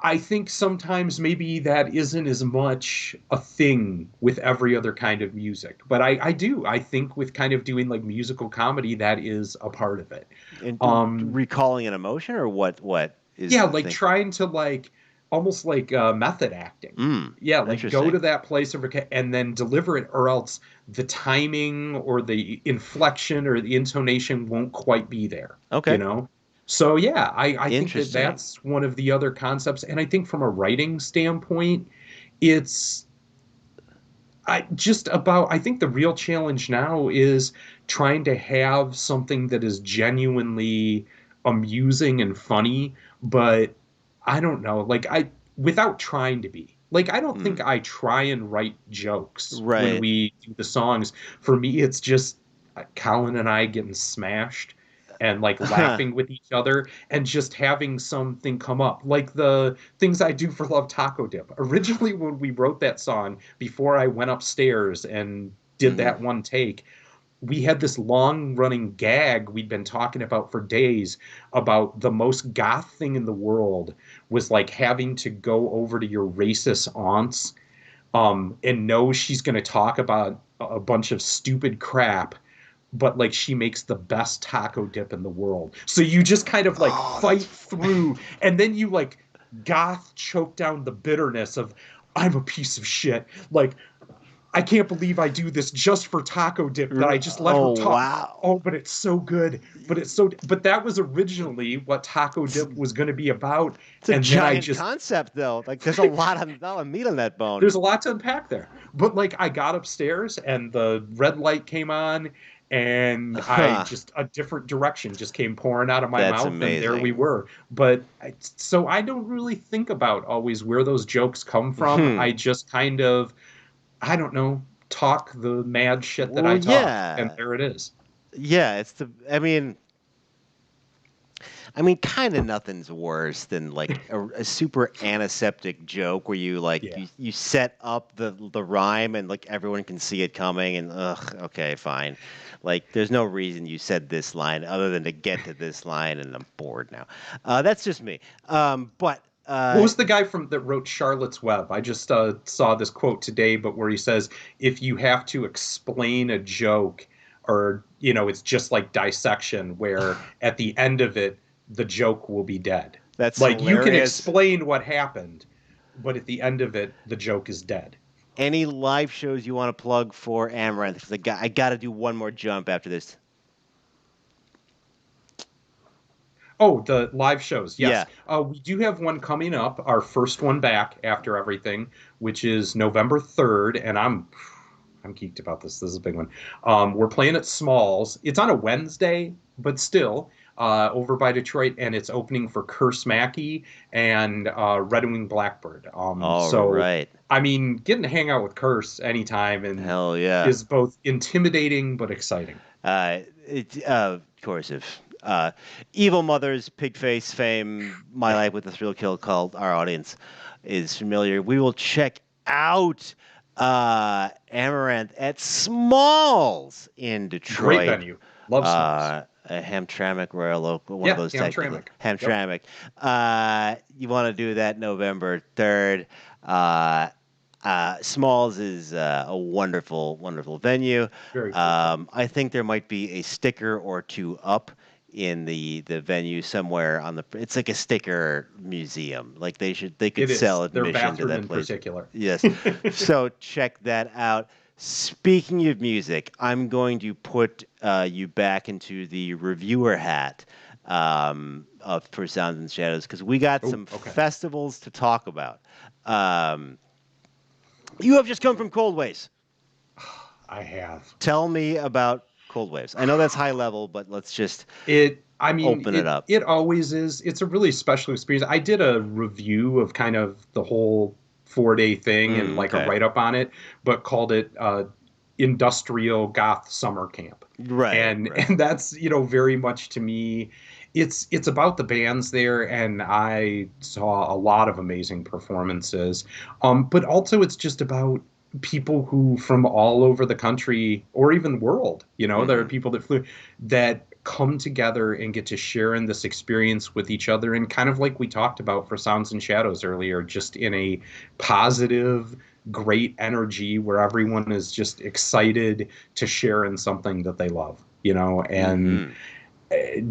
I think sometimes maybe that isn't as much a thing with every other kind of music. But I think with kind of doing like musical comedy, that is a part of it. And Um, recalling an emotion, or what is yeah, the like thing? trying to like almost like method acting. Mm. Yeah, like go Interesting. to that place of and then deliver it, or else the timing or the inflection or the intonation won't quite be there, you Okay. know? So yeah, I think that Interesting. that's one of the other concepts. And I think from a writing standpoint, it's I think the real challenge now is trying to have something that is genuinely amusing and funny, but I don't know, like without trying to be. Like I don't think Mm. I try and write jokes when Right. we do the songs. For me, it's just Colin and I getting smashed and like laughing with each other and just having something come up. Like the things I do for Love Taco Dip. Originally, when we wrote that song, before I went upstairs and did Hmm. that one take, we had this long running gag we'd been talking about for days about the most goth thing in the world was like having to go over to your racist aunts and know she's going to talk about a bunch of stupid crap, but like she makes the best taco dip in the world. So you just kind of like Oh, fight that's through, and then you like goth choke down the bitterness of I'm a piece of shit. Like I can't believe I do this just for taco dip that I just let her oh talk. wow. Oh, but it's so good. But that was originally what taco dip was going to be about. It's a And then I giant just, concept, though. Like, there's a lot of meat on that bone. there's a lot to unpack there. But like I got upstairs and the red light came on and I Huh. just a different direction just came pouring out of my That's mouth and there we amazing. were. But so I don't really think about always where those jokes come from. Hmm. I just kind of, I don't know, talk the mad shit that Well, I talk and yeah. there it is. Yeah, it's the. Kind of nothing's worse than like a super antiseptic joke where you like Yeah. you set up the rhyme and like everyone can see it coming and ugh, okay, fine. Like there's no reason you said this line other than to get to this line, and I'm bored now. That's just me. But What was the guy from that wrote Charlotte's Web? I just saw this quote today, but where he says, if you have to explain a joke, or it's just like dissection, where at the end of it, the joke will be dead. that's Like you can hilarious. explain what happened, but at the end of it, the joke is dead. Any live shows you want to plug for Amaranth? 'Cause I got to do one more jump after this. Oh, the live shows. Yeah. Yes. We do have one coming up, our first one back after everything, which is November 3rd. And I'm geeked about this. This is a big one. We're playing at Smalls. It's on a Wednesday, but still over by Detroit. And it's opening for Curse Mackey and Red Wing Blackbird. All So, right. I mean, getting to hang out with Curse anytime and Hell yeah. is both intimidating but exciting. Of course, if Evil Mother's Pigface fame, My Life with a Thrill Kill called our audience is familiar, we will check out Amaranth at Smalls in Great Detroit. venue. Love Smalls. Hamtramck Royal, one Yeah, of those technically. Hamtramck. Yep. Hamtramck. You want to do that November 3rd. Uh, Smalls is a wonderful, wonderful venue. Very cool. I think there might be a sticker or two up in the venue somewhere on the. It's like a sticker museum. Like they could It sell is. Their admission to bathroom that in place. particular. Yes. So check that out. Speaking of music, I'm going to put you back into the reviewer hat for Sounds and Shadows because we got some Okay. festivals to talk about. You have just come from Cold Waves. I have. Tell me about Cold Waves. I know that's high level, but let's just I mean, open it up. it always is. It's a really special experience. I did a review of kind of the whole 4-day thing and like a Okay. write up on it, but called it Industrial Goth Summer Camp. Right. And that's, very much to me, it's about the bands there, and I saw a lot of amazing performances. But also it's just about people who from all over the country or even world, there are people that flew that come together and get to share in this experience with each other, and kind of like we talked about for Sounds and Shadows earlier, just in a positive, great energy where everyone is just excited to share in something that they love, and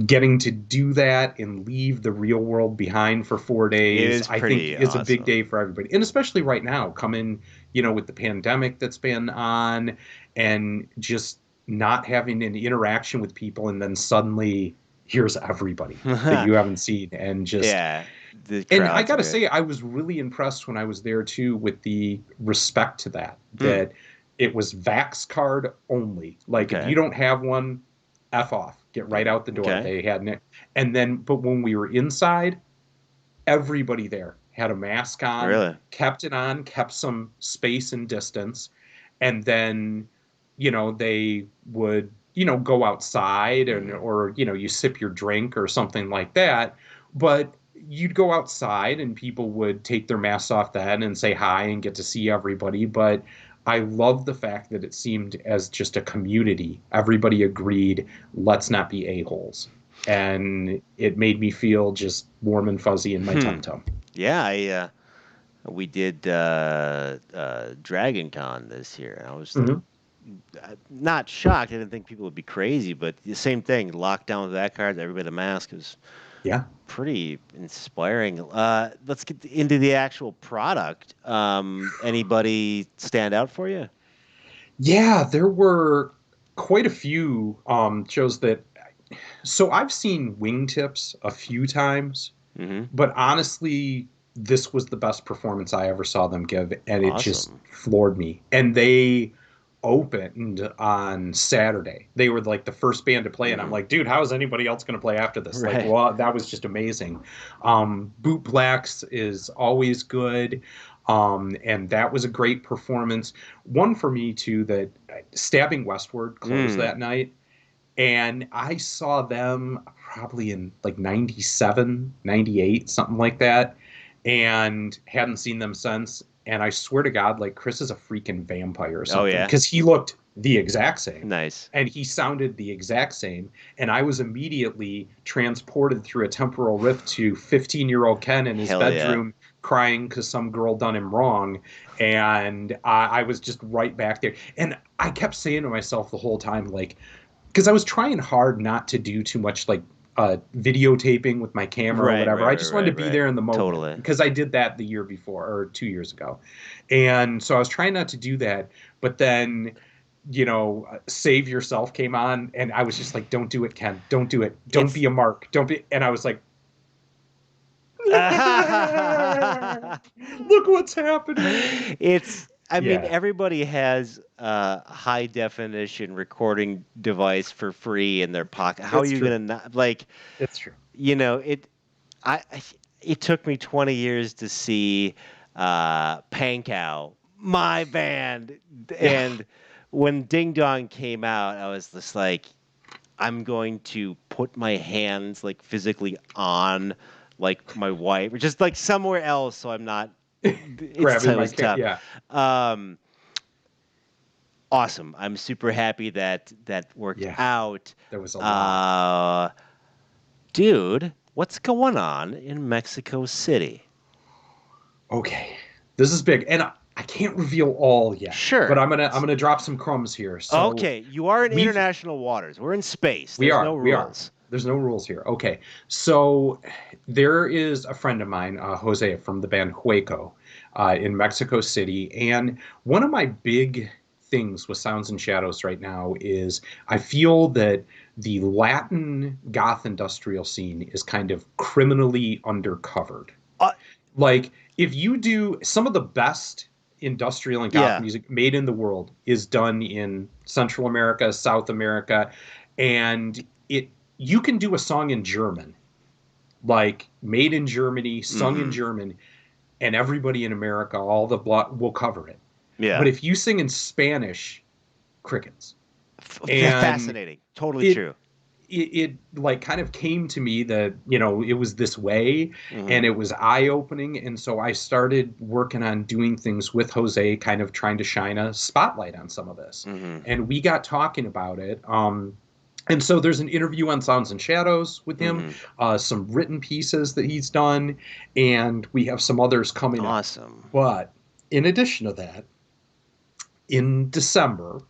getting to do that and leave the real world behind for 4 days, I think is a big day for everybody. And especially right now, coming, with the pandemic that's been on, and just not having an interaction with people, and then suddenly here's everybody that you haven't seen, and just and I gotta say, I was really impressed when I was there too with the respect to that it was Vax card only. Like if you don't have one, F off, get right out the door. They had it. And then, but when we were inside, everybody there had a mask on, kept it on, kept some space and distance. And then, they would, go outside or, you sip your drink or something like that. But you'd go outside and people would take their masks off then and say hi and get to see everybody. But I love the fact that it seemed as just a community. Everybody agreed, let's not be a-holes. And it made me feel just warm and fuzzy in my tum-tum. Yeah, we did Dragon Con this year. I was not shocked. I didn't think people would be crazy, but the same thing. Lockdown with that card, everybody had a mask. It was pretty inspiring. Let's get into the actual product. Anybody stand out for you? Yeah, there were quite a few shows that. So I've seen Wingtips a few times, but honestly, this was the best performance I ever saw them give, and it just floored me. And they opened on Saturday. They were like the first band to play, and I'm like, dude, how is anybody else going to play after this? Like, well, that was just amazing. Boot Blacks is always good, and that was a great performance. One for me too, that Stabbing Westward closed that night, and I saw them probably in like 97, 98, something like that, and hadn't seen them since. And I swear to God, like, Chris is a freaking vampire or something. Because he looked the exact same. Nice. And he sounded the exact same. And I was immediately transported through a temporal rift to 15-year-old Ken in his bedroom crying because some girl done him wrong. And I was just right back there. And I kept saying to myself the whole time, like, because I was trying hard not to do too much, like, videotaping with my camera or whatever. I just wanted to be there in the moment because I did that the year before or 2 years ago. And so I was trying not to do that. But then, Save Yourself came on, and I was just like, don't do it, Ken. Don't do it. Don't be a mark. Don't be. And I was like, look what's happening. I mean, everybody has a high definition recording device for free in their pocket. How are you going to not like? It's true. It took me 20 years to see Pankow, my band, and when Ding Dong came out, I was just like, I'm going to put my hands like physically on like my wife or just like somewhere else, so I'm not. Grabbing my tough. Awesome. I'm super happy that worked out. There was a lot. Dude, what's going on in Mexico City? Okay, this is big, and I can't reveal all yet. Sure, but I'm gonna drop some crumbs here. So okay, you are in international waters. We're in space. There's no rules. We are. There's no rules here. Okay, so there is a friend of mine, Jose, from the band Hueco in Mexico City. And one of my big things with Sounds and Shadows right now is I feel that the Latin goth industrial scene is kind of criminally undercovered. Like, if you do some of the best industrial and goth music made in the world is done in Central America, South America, and you can do a song in German, like made in Germany, sung in German, and everybody in America, all the block will cover it. Yeah. But if you sing in Spanish, crickets. Fascinating. Totally true. it like kind of came to me that, you know, it was this way Mm-hmm. and it was eye-opening. And so I started working on doing things with Jose, kind of trying to shine a spotlight on some of this. Mm-hmm. And we got talking about it. And so there's an interview on Sounds and Shadows with him, some written pieces that he's done, and we have some others coming up. Awesome. But in addition to that, in December,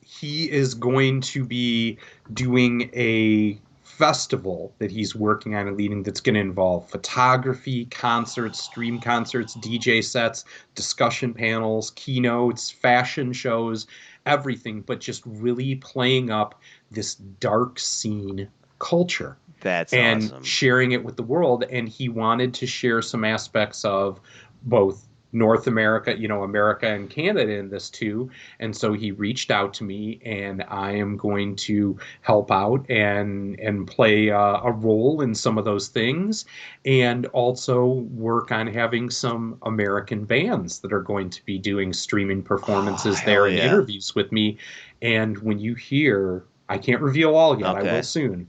he is going to be doing a festival that he's working on and leading that's going to involve photography, concerts, stream concerts, DJ sets, discussion panels, keynotes, fashion shows, everything, but just really playing up this dark scene culture. That's and awesome. sharing it with the world. And he wanted to share some aspects of both North America, you know, America and Canada in this too. And so he reached out to me, and I am going to help out and play a role in some of those things, and also work on having some American bands that are going to be doing streaming performances there and interviews with me. And when you hear, I can't reveal all yet, I will soon.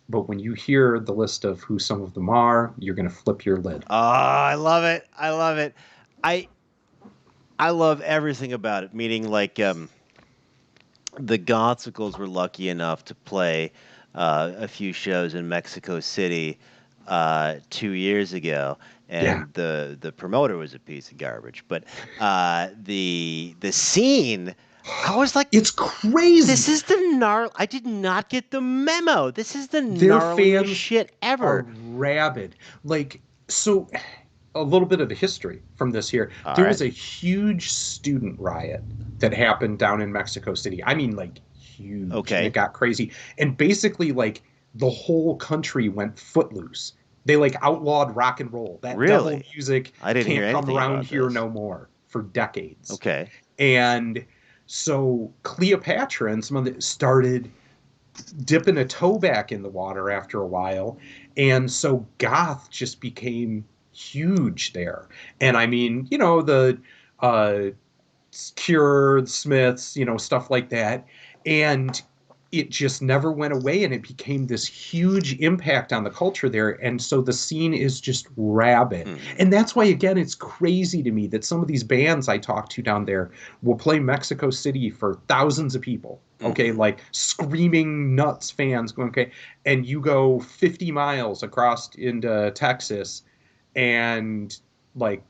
But when you hear the list of who some of them are, you're going to flip your lid. Oh, I love it. I love it. I love everything about it, meaning like the Gothsicles were lucky enough to play a few shows in Mexico City 2 years ago, and the promoter was a piece of garbage. But the scene, I was like, it's crazy. This is the I did not get the memo. This is the gnarliest shit ever. Are rabid. Like, so a little bit of the history from this here. All there was a huge student riot that happened down in Mexico City. I mean, like, huge. Okay. And it got crazy. And basically, like, the whole country went footloose. They, like, outlawed rock and roll. That devil music can't come around here no more for decades. Okay. And so Cleopatra and some of them started dipping a toe back in the water after a while. And so goth just became huge there. And I mean, you know, the Cure, the Smiths, you know, stuff like that. And it just never went away, and it became this huge impact on the culture there. And so the scene is just rabid. And that's why, again, it's crazy to me that some of these bands I talk to down there will play Mexico City for thousands of people. Okay, like screaming nuts fans going, okay. And you go 50 miles across into Texas and like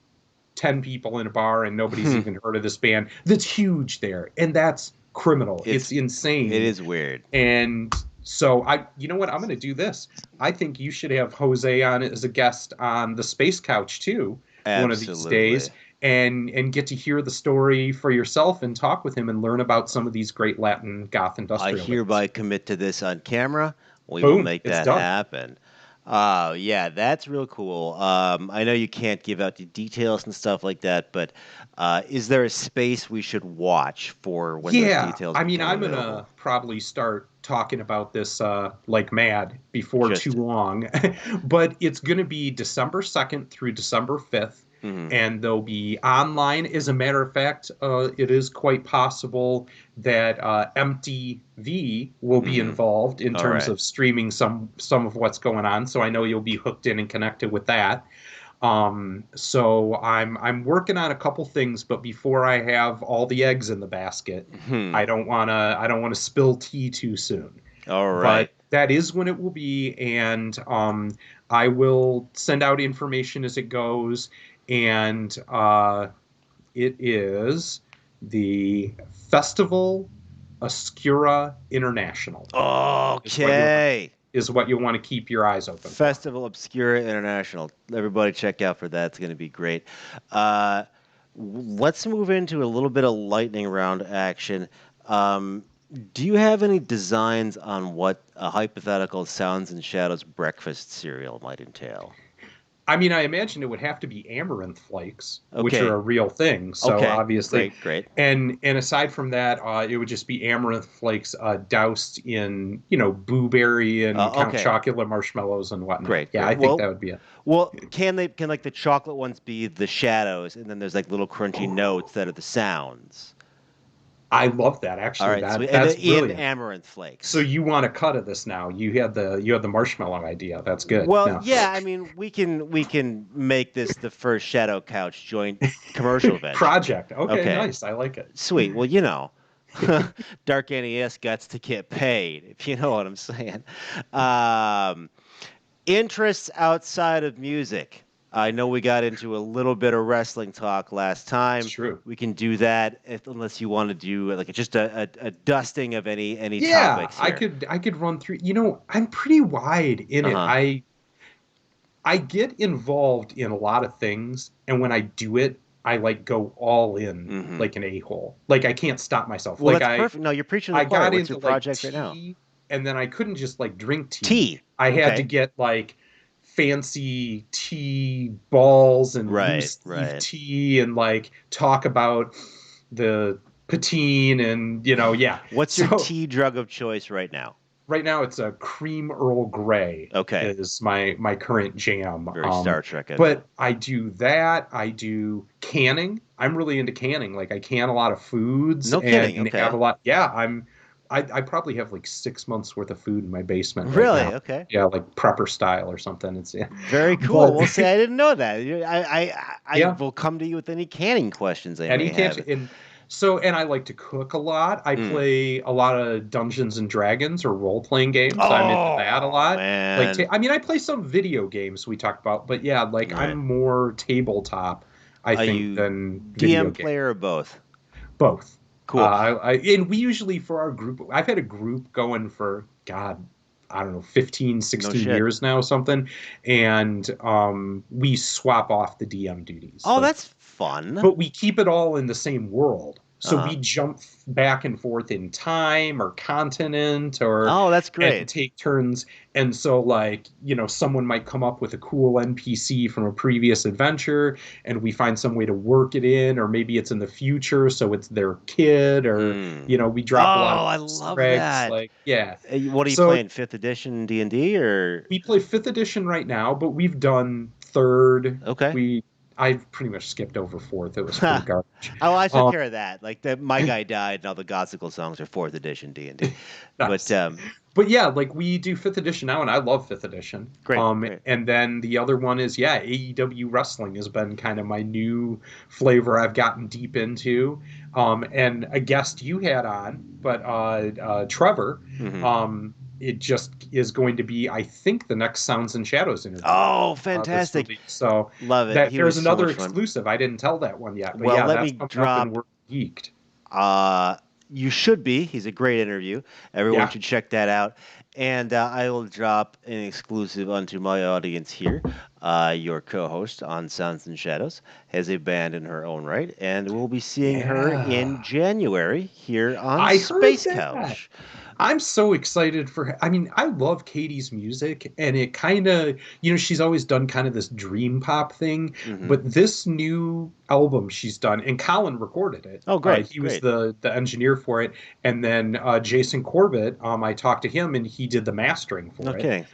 10 people in a bar and nobody's even heard of this band that's huge there. And that's criminal. It's insane. It is weird. And so you know what? I'm going to do this. I think you should have Jose on as a guest on the Space Couch too. Absolutely. One of these days, and get to hear the story for yourself and talk with him and learn about some of these great Latin goth industrial. I hereby commit to this on camera. We Boom, will make that happen. Yeah, that's real cool. I know you can't give out the details and stuff like that, but is there a space we should watch for when those details? I mean, I'm available? gonna probably start talking about this like mad before too long, but it's gonna be December 2nd through December 5th. And they'll be online. As a matter of fact, it is quite possible that MTV will be involved in terms of streaming some of what's going on. So I know you'll be hooked in and connected with that. So I'm working on a couple things, but before I have all the eggs in the basket, I don't wanna spill tea too soon. All right. But that is when it will be, and I will send out information as it goes. And it is the Festival Oscura International. Okay. Is what you'll want to keep your eyes open for. Festival Obscura International. Everybody check out for that. It's going to be great. Let's move into a little bit of lightning round action. Do you have any designs on what a hypothetical Sounds and Shadows breakfast cereal might entail? I mean, I imagine it would have to be Amaranth flakes, which are a real thing. So obviously, great. And aside from that, it would just be Amaranth flakes doused in, you know, blueberry and Count Chocula marshmallows and whatnot. Great. Yeah, I think that would be it. Well, can like the chocolate ones be the shadows, and then there's like little crunchy notes that are the sounds? I love that. All Actually, right, sweet. And that's the Ian brilliant. Amaranth flakes. So you want a cut of this now? You had the marshmallow idea. That's good. Well, No. yeah, I mean, we can make this the first Shadow Couch joint commercial venture. Project. Okay, Okay. nice. I like it. Sweet. Well, Dark NES guts to get paid, if you know what I'm saying. Um, Interests outside of music. I know we got into a little bit of wrestling talk last time. It's true. We can do that unless you want to do like just a dusting of any Yeah, topics here. I could run through. I'm pretty wide in it. Uh-huh. I get involved in a lot of things, and when I do it, I like go all in Mhm. like an a-hole. Like I can't stop myself. Well, like that's perfect. No, you're preaching to I the choir. got What's into your like project tea, right now? and then I couldn't just like drink tea. Tea. I had Okay. to get like fancy tea balls and Right, loose leaf right. tea and like talk about the patine and yeah. What's your So tea drug of choice right now? right now it's a cream Earl Grey. Okay. Is my current jam. Very Star Trek. But I do that. I do canning. I'm really into canning. Like I can a lot of foods. No kidding, And okay. have a lot. Yeah, I probably have like 6 months worth of food in my basement. right Really? now. Okay. Yeah, like prepper style or something. It's Very cool. But- Well, see, I didn't know that. I Yeah. will come to you with any canning questions I any may have. can't. And I like to cook a lot. I Mm. play a lot of Dungeons and Dragons or role playing games. I'm into that a lot. Man. Like, I play some video games we talked about, but yeah, like Right. I'm more tabletop, I Are think, you than video DM game. player or both? Both. Cool. And we usually for our group, I've had a group going for God, I don't know, 15, 16 shit. years now, something, and we swap off the DM duties. Oh, Like, that's fun. but we keep it all in the same world. So Uh-huh. we jump back and forth in time or continent or Oh, that's and great. take turns. And so like, someone might come up with a cool NPC from a previous adventure and we find some way to work it in, or maybe it's in the future, so it's their kid, or we drop a lot of I Easter love eggs, that. like yeah. What are you So- playing? 5th edition D&D or? We play 5th edition right now, but we've done 3rd. Okay. I've pretty much skipped over 4th. It was pretty garbage. Oh, I took Um, care of that. Like my guy died, and all the Gossicle songs are 4th edition D&D. Nice. But But yeah, like we do 5th edition now, and I love 5th edition. Great, great. And then the other one is AEW wrestling has been kind of my new flavor I've gotten deep into. And a guest you had on, but Trevor, Mhm. it just is going to be, I think, the next Sounds and Shadows interview. Oh, this fantastic! release. So Love it. that He there's was so another much fun. exclusive. I didn't tell that one yet. But Well, yeah, let that's me coming up and drop- we're geeked. You should be. He's a great interview. Everyone Yeah. should check that out. And I will drop an exclusive onto my audience here. Your co-host on Sounds and Shadows has a band in her own right, and we'll be seeing her in Yeah. January here on I heard Space that. Couch. I'm so excited for her. I love Katie's music, and it kind of, she's always done kind of this dream pop thing, Mhm. but this new album she's done, and Colin recorded it. Oh, great, He was great. the engineer for it, and then Jason Corbett, I talked to him, and he did the mastering for No it. kidding.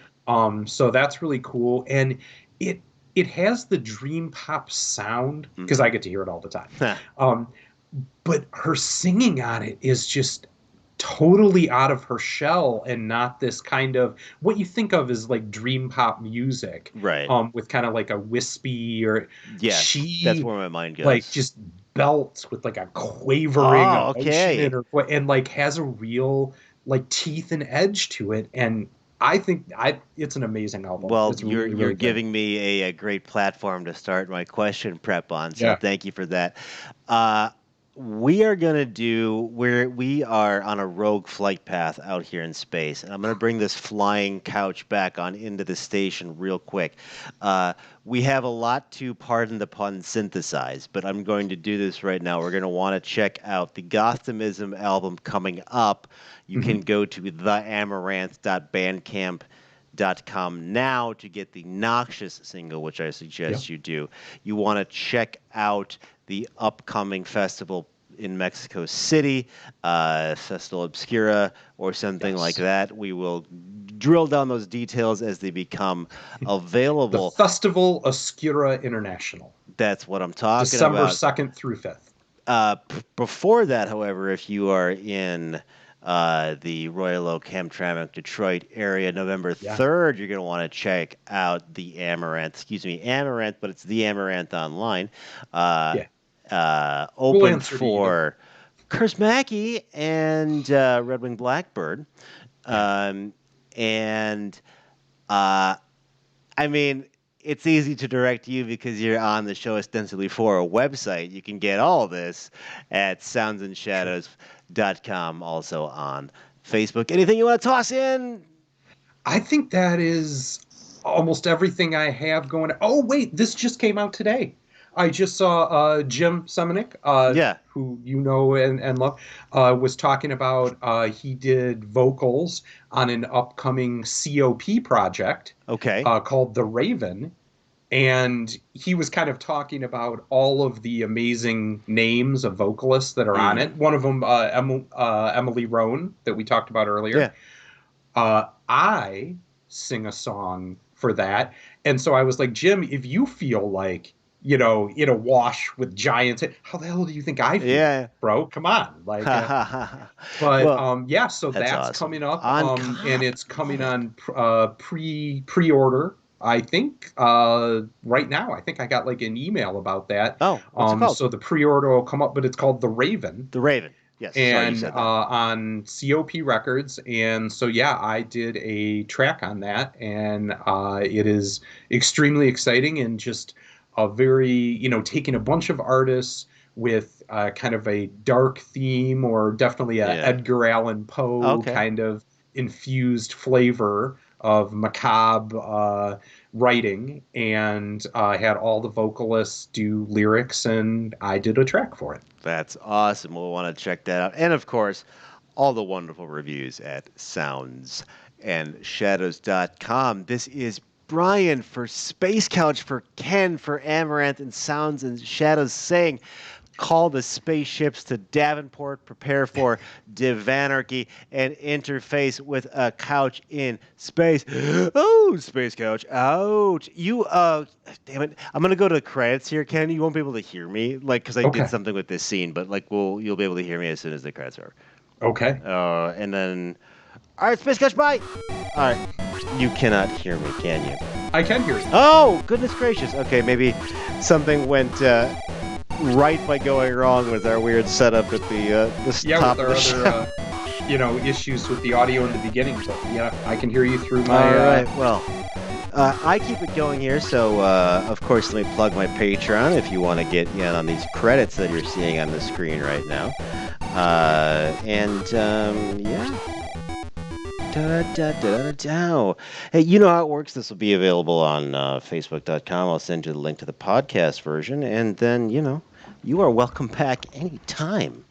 So that's really cool, and it has the dream pop sound, because Mm-hmm. I get to hear it all the time. But her singing on it is just totally out of her shell, and not this kind of what you think of as like dream pop music, Right. with kind of like a wispy, or Yes, she that's where my mind goes. like just belts with like a quavering Oh, emotion okay. in her and like has a real like teeth and edge to it, and I think it's an amazing album. Well, It's you're really, really good. giving me a great platform to start my question prep on, so Yeah. thank you for that. We are we are on a rogue flight path out here in space, and I'm gonna bring this flying couch back on into the station real quick. We have a lot to, pardon the pun, synthesize, but I'm going to do this right now. We're going to want to check out the Gothimism album coming up. You can go to theamaranth.bandcamp.com now to get the Noxious single, which I suggest you do. You want to check out the upcoming festival in Mexico City, Festival Obscura, or something like that. We will drill down those details as they become available. The Festival Obscura International, That's what I'm talking December about. 2nd through 5th. Before that, however, if you are in the Royal Oak, Hamtramck, Detroit area, November 3rd, you're going to want to check out the Amaranth. Amaranth, but it's the Amaranth online. Open for Chris Mackey and Red Wing Blackbird. I mean, it's easy to direct you because you're on the Show Ostensibly For a website. You can get all this at soundsandshadows.com, also on Facebook. Anything you want to toss in? I think that is almost everything I have going. Oh, wait, this just came out today. I just saw Jim Semenick, who you know and love, was talking about he did vocals on an upcoming COP project called The Raven. And he was kind of talking about all of the amazing names of vocalists that are on it. One of them, Emily Rohn, that we talked about earlier. I sing a song for that. And so I was like, Jim, if you feel like, in a wash with giants, how the hell do you think I feel, bro? Come on. So that's awesome. Coming up. And it's coming on pre-order. I think right now, I think I got like an email about that. What's it called? So the pre-order will come up, but it's called The Raven. The Raven, yes. And on COP Records. And so, I did a track on that. And it is extremely exciting and just a very, taking a bunch of artists with kind of a dark theme or definitely a Edgar Allan Poe kind of infused flavor of macabre writing, and had all the vocalists do lyrics, and I did a track for it. That's awesome. We'll want to check that out. And of course, all the wonderful reviews at soundsandshadows.com. This is Brian for Space Couch, for Ken, for Amaranth and Sounds and Shadows, saying, call the spaceships to Davenport, prepare for divanarchy, and interface with a couch in space. Oh, Space Couch. Ouch. You, damn it. I'm going to go to the credits here, Ken. You won't be able to hear me, because I did something with this scene, but you'll be able to hear me as soon as the credits are. Okay. And then, all right, Space Couch, bye. All right. You cannot hear me, can you? I can hear you. Oh, goodness gracious. Okay, maybe something went right by going wrong with our weird setup at the top of the show. Issues with the audio in the beginning. But I can hear you through my. All right. Well, I keep it going here, so of course, let me plug my Patreon if you want to get in on these credits that you're seeing on the screen right now. Hey, you know how it works. This will be available on Facebook.com. I'll send you the link to the podcast version, and then, you are welcome back anytime.